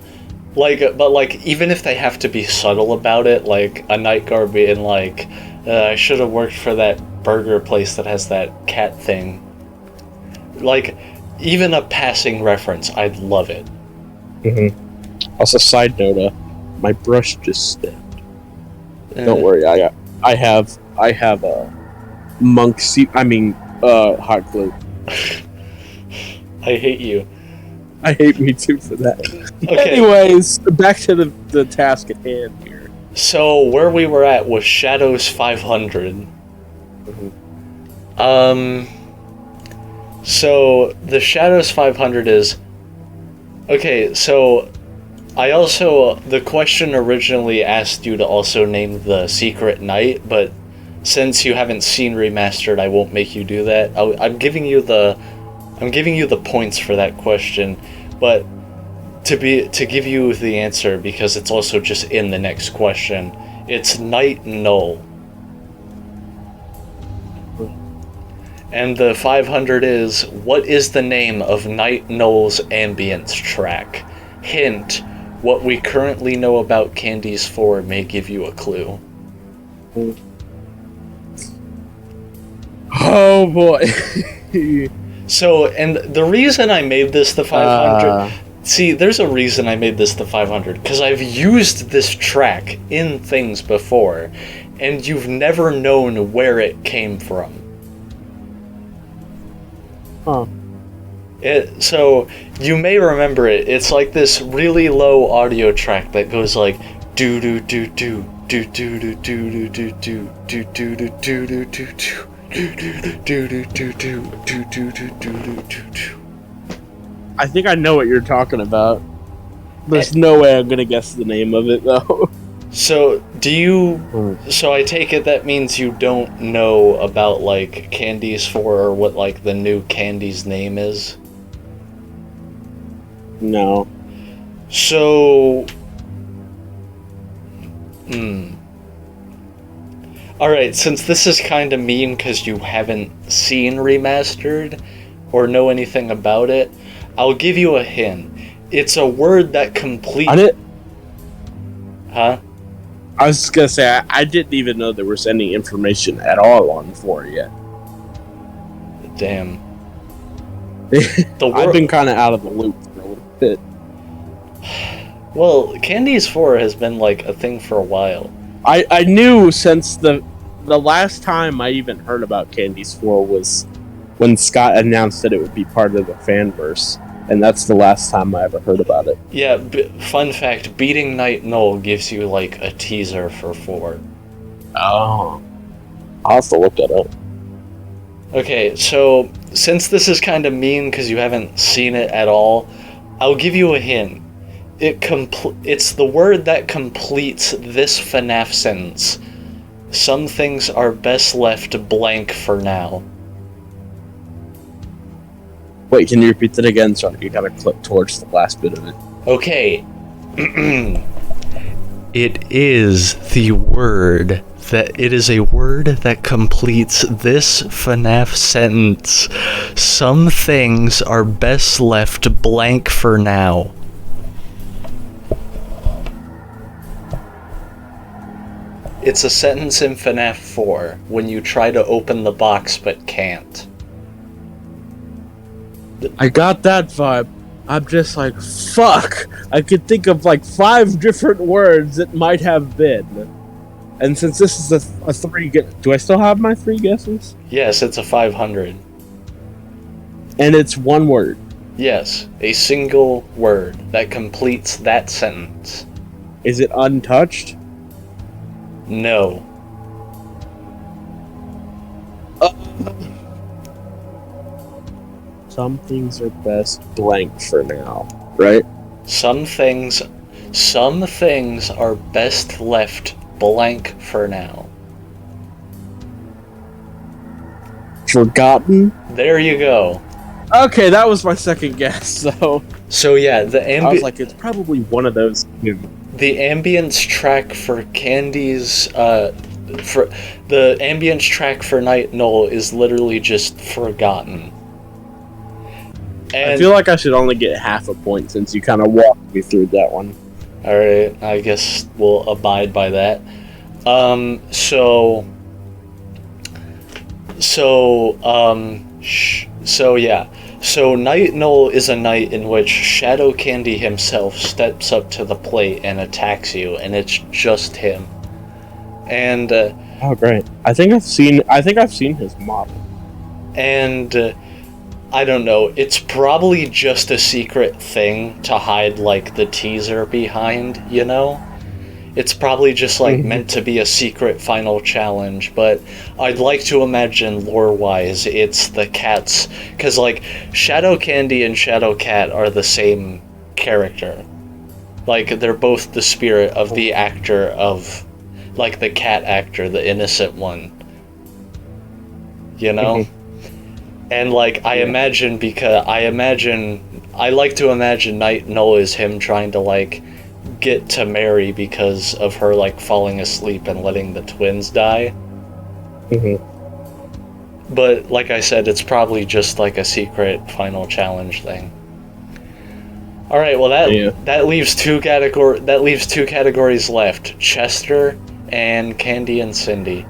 like, but like, even if they have to be subtle about it, like a night guard being like, I should have worked for that burger place that has that cat thing. Like, even a passing reference, I'd love it. Mm-hmm. Also, side note, my brush just stabbed. Don't worry, I have a hot glue. I hate you. I hate me too for that. Okay. Anyways, back to the task at hand here. So where we were at was Shadows 500. Mm-hmm. So the Shadows 500 is okay. So the question originally asked you to also name the Secret Knight, but since you haven't seen Remastered, I won't make you do that. I'm giving you the points for that question, but to give you the answer, because it's also just in the next question, it's Night Null. And the 500 is, what is the name of Night Null's ambience track? Hint, what we currently know about Candies 4 may give you a clue. Oh boy. So, and the reason I made this the 500... see, there's a reason I made this the 500, because I've used this track in things before, and you've never known where it came from. Huh. So, you may remember it. It's like this really low audio track that goes like... do do do do do do do do do do do do do do do do do. I think I know what you're talking about. There's no way I'm gonna guess the name of it though. So so I take it that means you don't know about like Candies 4 or what like the new Candy's name is? No. So Alright, since this is kind of mean because you haven't seen Remastered or know anything about it, I'll give you a hint. It's a word that completes... On it? Huh? I was gonna say I didn't even know there was any information at all on 4 yet. Damn. I've been kind of out of the loop for a little bit. Well, Candy's 4 has been like a thing for a while. I knew since the last time I even heard about Candy's 4 was when Scott announced that it would be part of the fanverse, and that's the last time I ever heard about it. Yeah, fun fact, beating Night Null gives you like a teaser for 4. Oh. I'll have to look that up. Okay, so since this is kind of mean because you haven't seen it at all, I'll give you a hint. It's the word that completes this FNAF sentence. Some things are best left blank for now. Wait, can you repeat that again so you gotta click towards the last bit of it? Okay. It is a word that completes this FNAF sentence. Some things are best left blank for now. It's a sentence in FNAF 4 when you try to open the box but can't. I got that vibe. I'm just like, fuck! I could think of like 5 different words it might have been. And since this is a 3 do I still have my 3 guesses? Yes, it's a 500. And it's 1 word. Yes, a single word that completes that sentence. Is it untouched? No. Some things are best blank for now, right? Some things are best left blank for now. Forgotten? There you go. Okay, that was my second guess, So yeah, I was like, it's probably one of those two. The ambience track for Candy's for the ambience track for Night Null is literally just Forgotten. And I feel like I should only get half a point since you kind of walked me through that one. Alright, I guess we'll abide by that. So yeah. So Night Null is a night in which Shadow Candy himself steps up to the plate and attacks you, and it's just him. And oh great. I think I've seen his model. And I don't know, it's probably just a secret thing to hide, like, the teaser behind, you know? It's probably just, like, meant to be a secret final challenge, but I'd like to imagine, lore-wise, it's the cats. Because, like, Shadow Candy and Shadow Cat are the same character. Like, they're both the spirit of the actor of, like, the cat actor, the innocent one. You know? And, like, I like to imagine Night Null is him trying to, like, get to Mary because of her, like, falling asleep and letting the twins die. But, like I said, it's probably just, like, a secret final challenge thing. Alright, well, that leaves two categories left. Chester and Candy and Cindy.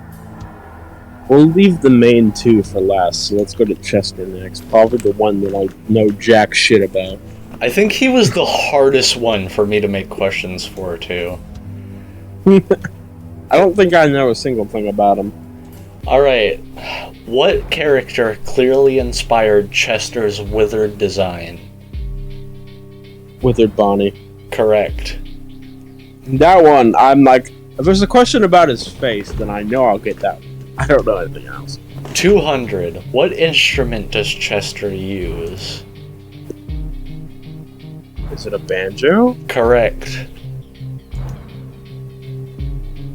We'll leave the main 2 for last, so let's go to Chester next. Probably the one that I know jack shit about. I think he was the hardest one for me to make questions for, too. I don't think I know a single thing about him. Alright, what character clearly inspired Chester's withered design? Withered Bonnie. Correct. That one, I'm like, if there's a question about his face, then I know I'll get that one. I don't know anything else. 200. What instrument does Chester use? Is it a banjo? Correct.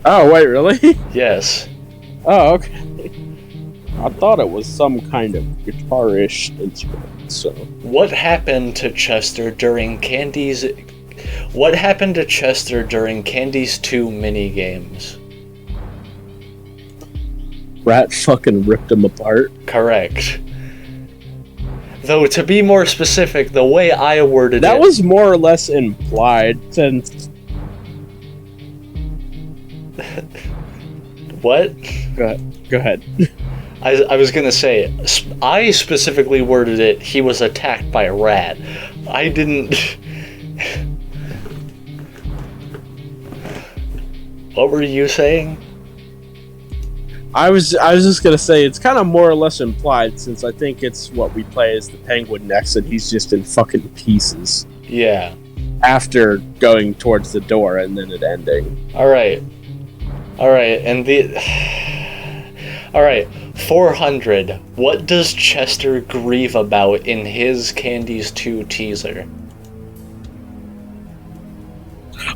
Oh, wait, really? Yes. Oh, okay. I thought it was some kind of guitar-ish instrument, so... What happened to Chester during Candy's 2 mini-games? Rat fucking ripped him apart? Correct. Though, to be more specific, the way I worded that was more or less implied, since... What? Go ahead. I was gonna say, I specifically worded it, he was attacked by a rat. I didn't... What were you saying? I was just gonna say it's kind of more or less implied, since I think it's what we play as the Penguin next, and he's just in fucking pieces. Yeah. After going towards the door and then it ending. Alright, and the... Alright, 400. What does Chester grieve about in his Candies 2 teaser?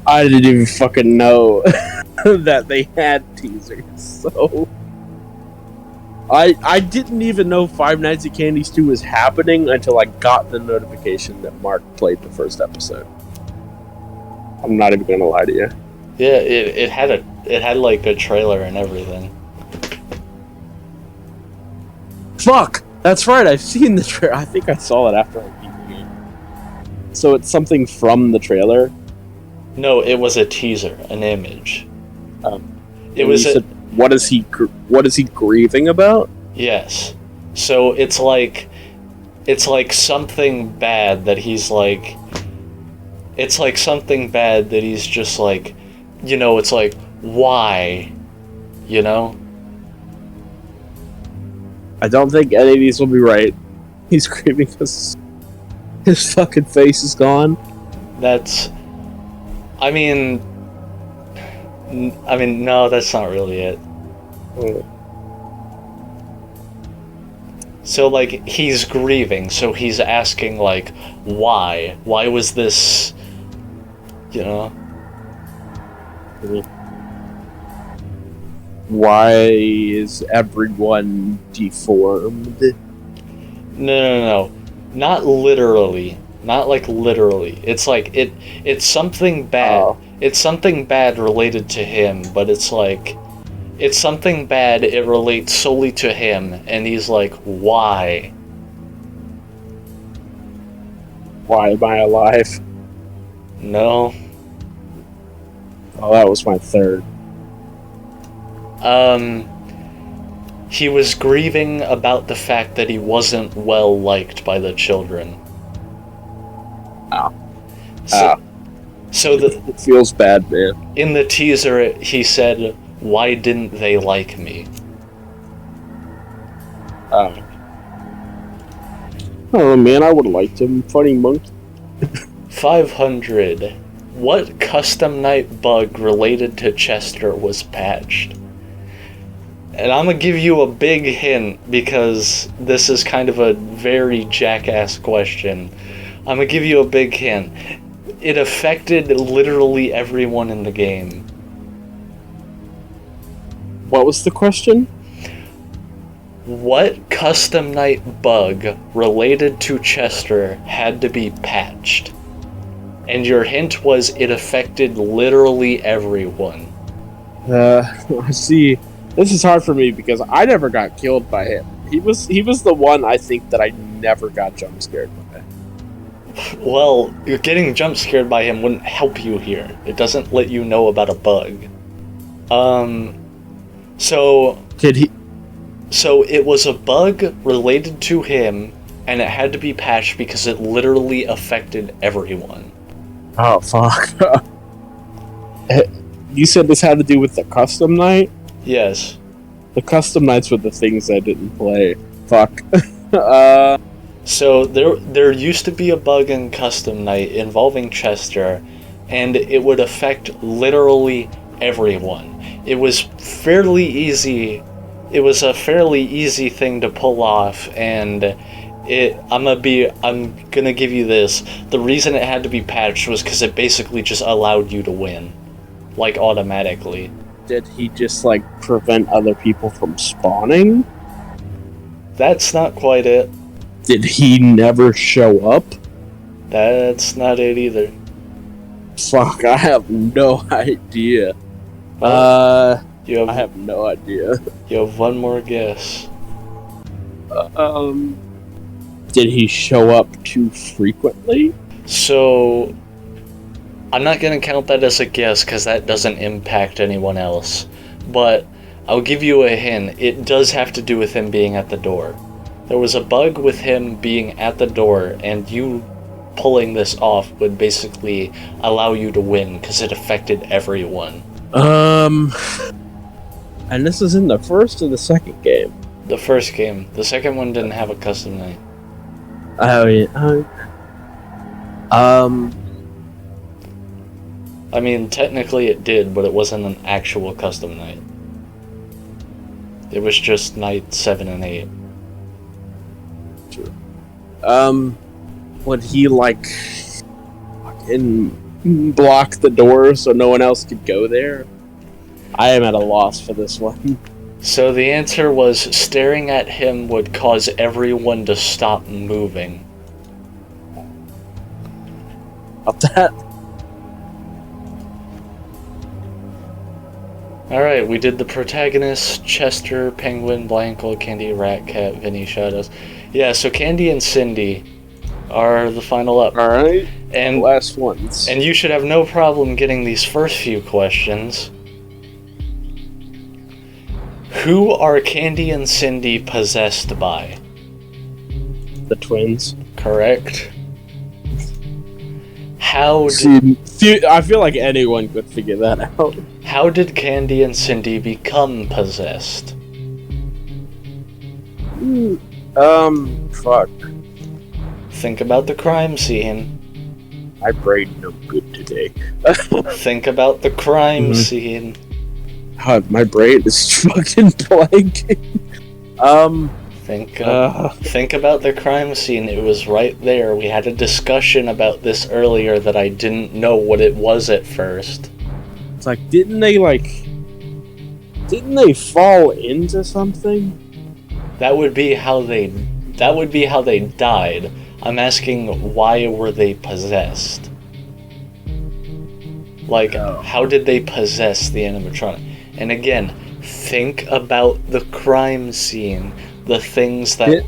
I didn't even fucking know that they had teasers, so... I didn't even know Five Nights at Candy's 2 was happening until I got the notification that Mark played the first episode. I'm not even gonna lie to you. Yeah, it had like a trailer and everything. Fuck! That's right, I've seen the trailer. I think I saw it after I beat the game. So it's something from the trailer? No, it was a teaser, an image. It was said, what is he grieving about? Yes. So it's like something bad that he's like... It's like something bad that he's just like... You know, it's like, why? You know? I don't think any of these will be right. He's grieving because his fucking face is gone. That's... I mean, no, that's not really it. So, like, he's grieving, so he's asking, like, why? Why was this, you know? Why is everyone deformed? No. Not literally. Not, like, literally. It's like, it's something bad. Oh. It's something bad related to him, but it's like... It's something bad, it relates solely to him, and he's like, why? Why am I alive? No. Oh, that was my third. He was grieving about the fact that he wasn't well liked by the children. Oh. So it feels bad, man. In the teaser, he said, why didn't they like me? Oh man, I would have liked him. Funny monkey. 500. What custom night bug related to Chester was patched? And I'm gonna give you a big hint because this is kind of a very jackass question. I'm gonna give you a big hint. It affected literally everyone in the game. What was the question? What custom night bug related to Chester had to be patched? And your hint was it affected literally everyone. See, this is hard for me because I never got killed by him. He was the one I think that I never got jump scared by. Well, getting jump scared by him wouldn't help you here. It doesn't let you know about a bug. So it was a bug related to him, and it had to be patched because it literally affected everyone. Oh, fuck. You said this had to do with the custom night? Yes. The custom nights were the things I didn't play. Fuck. So there used to be a bug in custom night involving Chester, and it would affect literally everyone. It was fairly easy. It was a fairly easy thing to pull off, and I'm gonna give you this. The reason it had to be patched was because it basically just allowed you to win, like automatically. Did he just like prevent other people from spawning? That's not quite it. Did he never show up? That's not it either. Fuck, I have no idea. I have no idea. You have one more guess. Did he show up too frequently? So, I'm not gonna count that as a guess because that doesn't impact anyone else. But I'll give you a hint. It does have to do with him being at the door. There was a bug with him being at the door, and you pulling this off would basically allow you to win because it affected everyone. And this is in the first or the second game? The first game. The second one didn't have a custom night. Oh, yeah. I mean, technically it did, but it wasn't an actual custom night. It was just night 7 and 8. Would he, like, fucking block the door so no one else could go there? I am at a loss for this one. So the answer was staring at him would cause everyone to stop moving. About that? Alright, we did the protagonist, Chester, Penguin, Blanco, Candy, Rat, Cat, Vinny, Shadows. Yeah, so Candy and Cindy are the final up. Alright. And the last ones. And you should have no problem getting these first few questions. Who are Candy and Cindy possessed by? The twins. Correct. How did... I feel like anyone could figure that out. How did Candy and Cindy become possessed? Fuck. Think about the crime scene. My brain no good today. Think about the crime scene. God, my brain is fucking blanking. Think about the crime scene. It was right there. We had a discussion about this earlier that I didn't know what it was at first. It's like, didn't they fall into something? That would be how they died. I'm asking, why were they possessed? Like, how did they possess the animatronic? And again, think about the crime scene. The things that...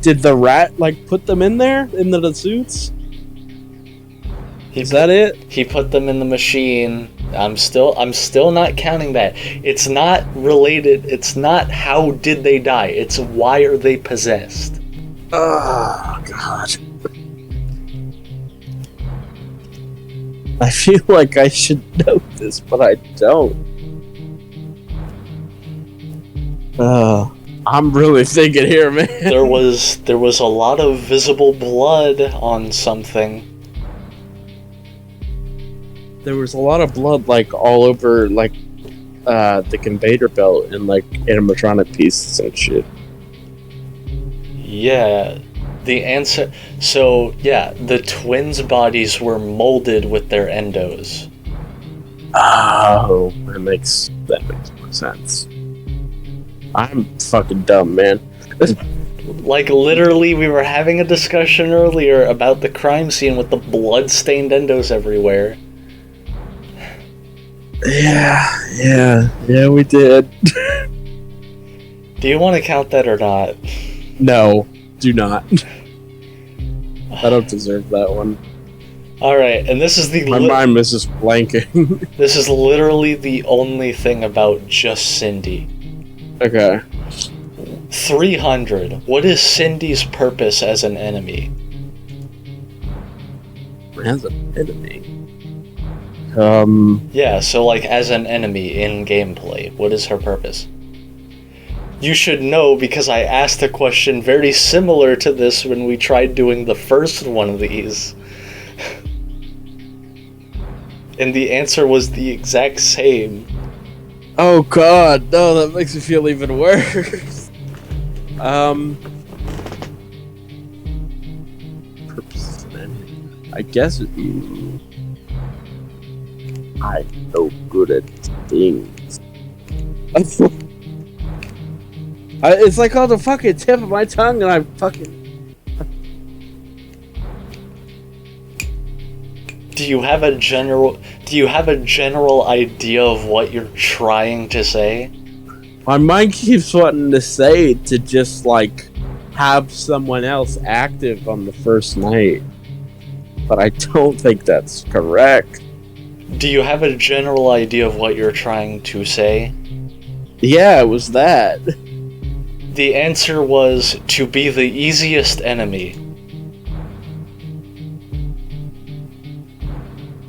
Did the rat, like, put them in there? Into the suits? Is that it? He put them in the machine. I'm still not counting that. It's not related. It's not how did they die. It's why are they possessed. Oh, God. I feel like I should know this, but I don't. I'm really thinking here, man. There was a lot of visible blood on something. There was a lot of blood, like, all over, like, the conveyor belt and, like, animatronic pieces and shit. Yeah, the answer... So, yeah, the twins' bodies were molded with their endos. Oh, that makes more sense. I'm fucking dumb, man. Like, literally, we were having a discussion earlier about the crime scene with the blood-stained endos everywhere. Yeah, we did. Do you want to count that or not? No, do not. I don't deserve that one. Alright, and this is My mind is just blanking. This is literally the only thing about just Cindy. Okay. 300. What is Cindy's purpose as an enemy? As an enemy? Yeah, so like as an enemy in gameplay, what is her purpose? You should know because I asked a question very similar to this when we tried doing the first one of these. And the answer was the exact same. Oh god, no, that makes me feel even worse. Purpose of an enemy. I guess I'm no good at things. It's like on the fucking tip of my tongue and I'm fucking... Do you have a general idea of what you're trying to say? My mind keeps wanting to say to just, like, have someone else active on the first night. But I don't think that's correct. Do you have a general idea of what you're trying to say? Yeah, it was that. The answer was to be the easiest enemy.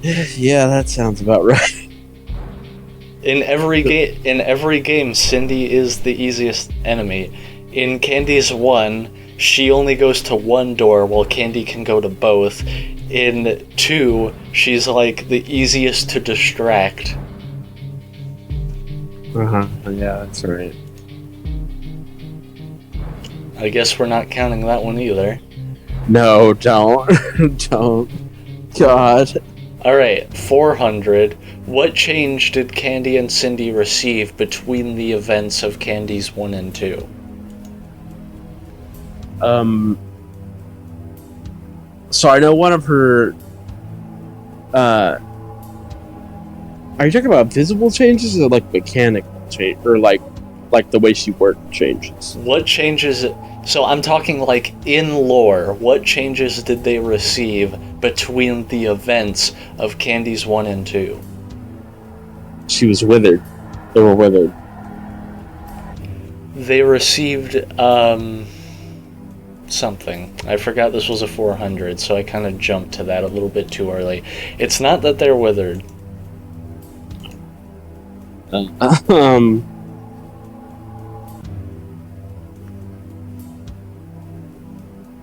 Yeah, that sounds about right. In every game, Cindy is the easiest enemy. In Candy's 1, she only goes to one door while Candy can go to both. In 2, she's like the easiest to distract. Yeah, that's right. I guess we're not counting that one either. No, don't. Don't. God. Alright, 400. What change did Candy and Cindy receive between the events of Candy's 1 and 2? So I know one of her... Are you talking about visible changes or like mechanical change? Or like the way she worked changes? What changes... So I'm talking like in lore, what changes did they receive between the events of Candy's 1 and 2? She was withered. They were withered. They received, something. I forgot this was a 400, so I kind of jumped to that a little bit too early. It's not that they're withered.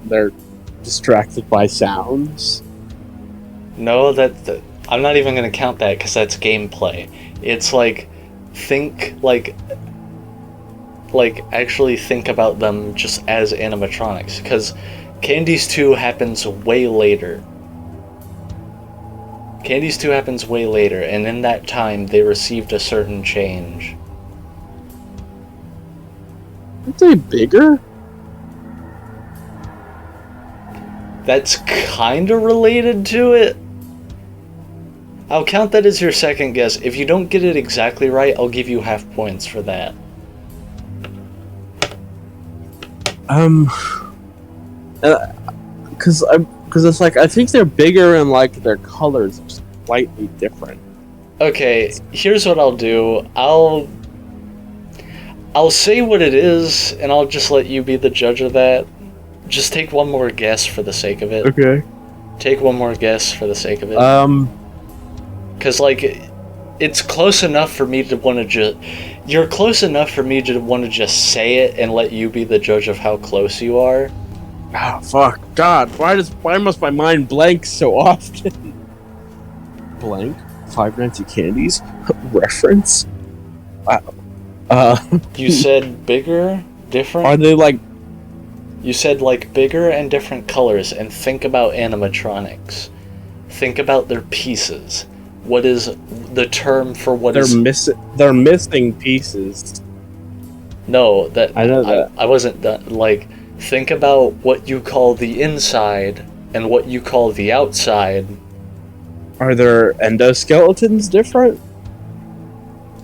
They're distracted by sounds. No, I'm not even going to count that because that's gameplay. It's like, actually think about them just as animatronics, because Candy's 2 happens way later. Candy's 2 happens way later, and in that time, they received a certain change. Aren't they bigger? That's kinda related to it. I'll count that as your second guess. If you don't get it exactly right, I'll give you half points for that. Because it's like, I think they're bigger and like their colors are slightly different. Okay, here's what I'll do. I'll say what it is, and I'll just let you be the judge of that. Just take one more guess for the sake of it. Okay. Take one more guess for the sake of it. Because, like, it's close enough for me to want to just... You're close enough for me to want to just say it and let you be the judge of how close you are. Oh, fuck. God, why must my mind blank so often? Blank? Five Nights at Candy's? Reference? Wow. You said bigger? Different? Are they, like... You said, like, bigger and different colors, and think about animatronics. Think about their pieces. What is the term for what they're is... They're missing pieces. No, that... I know that. I wasn't done. Like, think about what you call the inside and what you call the outside. Are their endoskeletons different?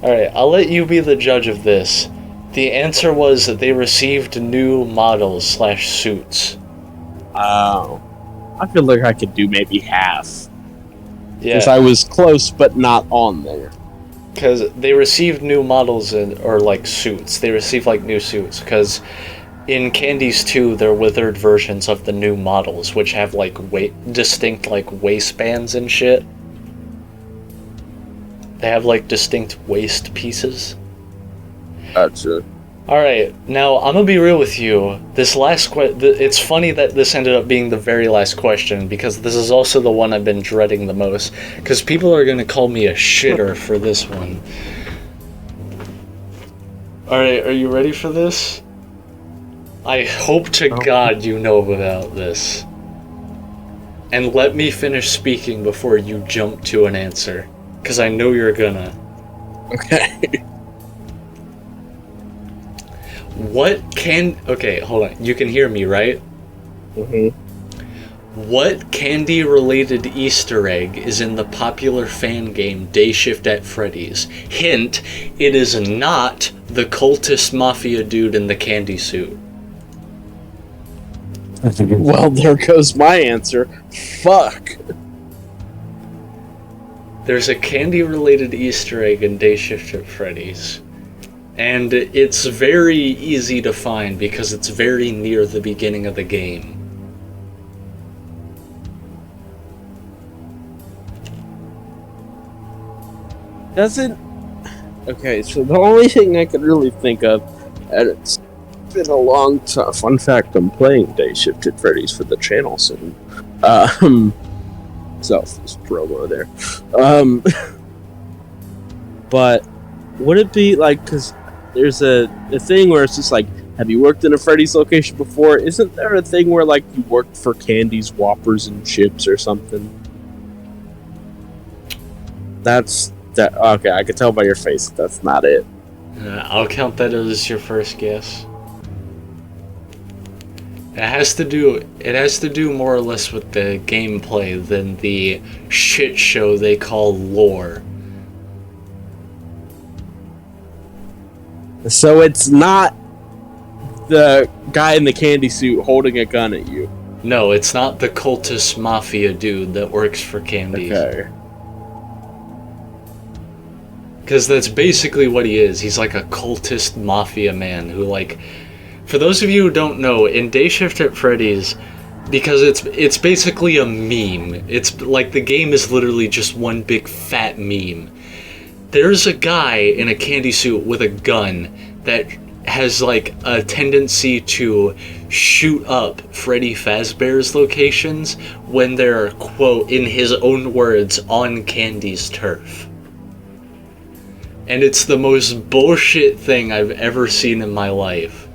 Alright, I'll let you be the judge of this. The answer was that they received new models/suits. Oh. I feel like I could do maybe half. Yeah. Because I was close, but not on there. Because they received new models or like suits. They received like new suits. Because in Candy's 2, they're withered versions of the new models, which have like distinct like waistbands and shit. They have like distinct waist pieces. Gotcha. Alright, now I'm gonna be real with you. This last it's funny that this ended up being the very last question, because this is also the one I've been dreading the most. Because people are gonna call me a shitter for this one. Alright, are you ready for this? I hope to God you know about this. And let me finish speaking before you jump to an answer. Because I know you're gonna. Okay. Okay, hold on. You can hear me, right? Mm-hmm. What candy-related Easter egg is in the popular fan game Day Shift at Freddy's? Hint, it is not the cultist mafia dude in the candy suit. Well, there goes my answer. Fuck. There's a candy-related Easter egg in Day Shift at Freddy's. And it's very easy to find because it's very near the beginning of the game. Doesn't... Okay, so the only thing I could really think of, and it's been a long time... Fun fact, I'm playing Day Shift at Freddy's for the channel soon. Selfish promo there. But would it be like, because there's a thing where it's just like, have you worked in a Freddy's location before? Isn't there a thing where like you worked for Candy's, Whoppers, and Chips or something? That's that. Okay, I could tell by your face that's not it. I'll count that as your first guess. It has to do more or less with the gameplay than the shit show they call lore. So it's not the guy in the candy suit holding a gun at you. No, it's not the cultist mafia dude that works for Candy. Okay. Because that's basically what he is. He's like a cultist mafia man who, like, for those of you who don't know, in Day Shift at Freddy's, because it's basically a meme. It's like the game is literally just one big fat meme. There's a guy in a candy suit with a gun that has like a tendency to shoot up Freddy Fazbear's locations when they're, quote, in his own words, on Candy's turf. And it's the most bullshit thing I've ever seen in my life.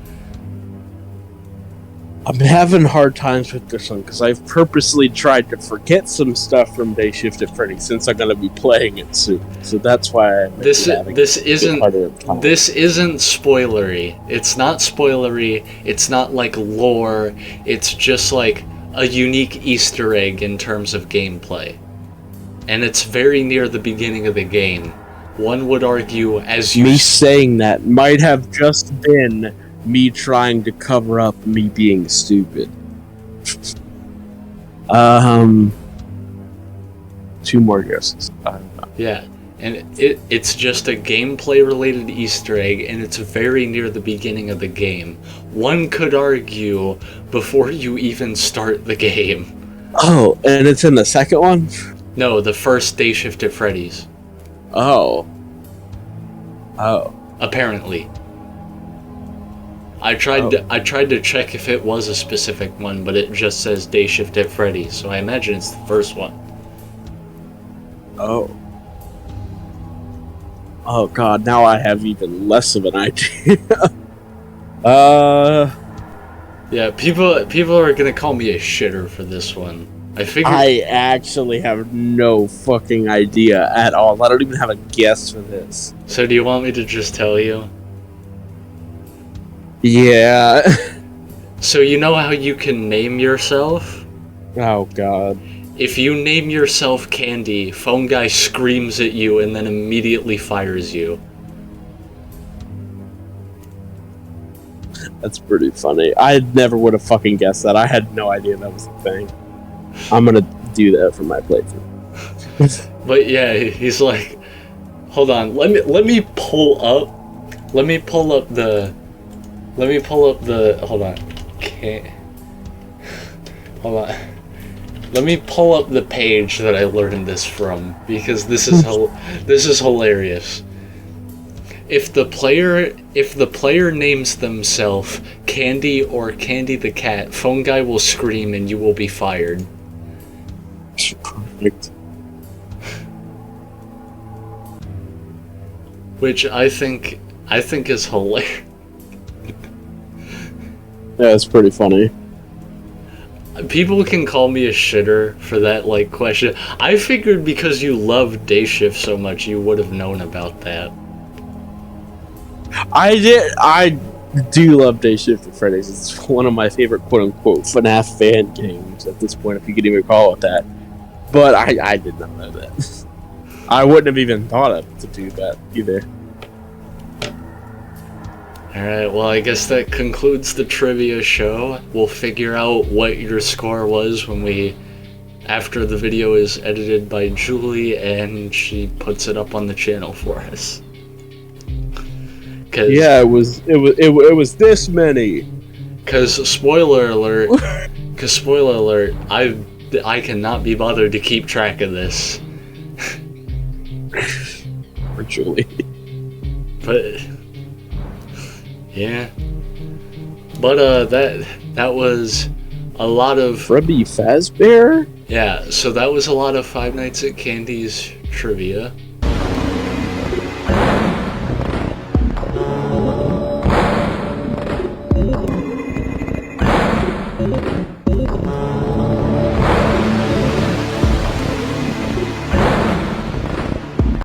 I'm having hard times with this one because I've purposely tried to forget some stuff from Day Shift at Freddy since I'm gonna be playing it soon. So that's why this isn't spoilery. It's not spoilery. It's not like lore. It's just like a unique Easter egg in terms of gameplay, and it's very near the beginning of the game. One would argue, as you... Me saying that might have just been me trying to cover up me being stupid. 2 more guesses. Yeah, and it's just a gameplay-related Easter egg, and it's very near the beginning of the game. One could argue before you even start the game. Oh, and it's in the second one? No, the first Day Shift at Freddy's. Oh. Apparently. I tried to check if it was a specific one, but it just says Day Shift at Freddy's, so I imagine it's the first one. Oh. Oh god, now I have even less of an idea. Yeah, people are gonna call me a shitter for this one. I actually have no fucking idea at all. I don't even have a guess for this. So do you want me to just tell you? Yeah. So you know how you can name yourself? Oh god. If you name yourself Candy, Phone Guy screams at you and then immediately fires you. That's pretty funny. I never would have fucking guessed that. I had no idea that was a thing. I'm gonna do that for my playthrough. But yeah, he's like, hold on, let me pull up the, hold on, let me pull up the page that I learned this from, because this is hilarious. If the player names themselves Candy or Candy the Cat, Phone Guy will scream and you will be fired. Perfect. Which I think is hilarious. Yeah, it's pretty funny. People can call me a shitter for that, like, question. I figured because you love Day Shift so much, you would have known about that. I do love Day Shift at Freddy's. It's one of my favorite quote-unquote FNAF fan games at this point, if you could even call it that. But I did not know that. I wouldn't have even thought of to do that either. Alright, well, I guess that concludes the trivia show. We'll figure out what your score was when we after the video is edited by Julie and she puts it up on the channel for us. Yeah, it was this many. Cause spoiler alert, I cannot be bothered to keep track of this. Or Julie. But yeah. But that was a lot of Freddy Fazbear? Yeah, so that was a lot of Five Nights at Candy's trivia.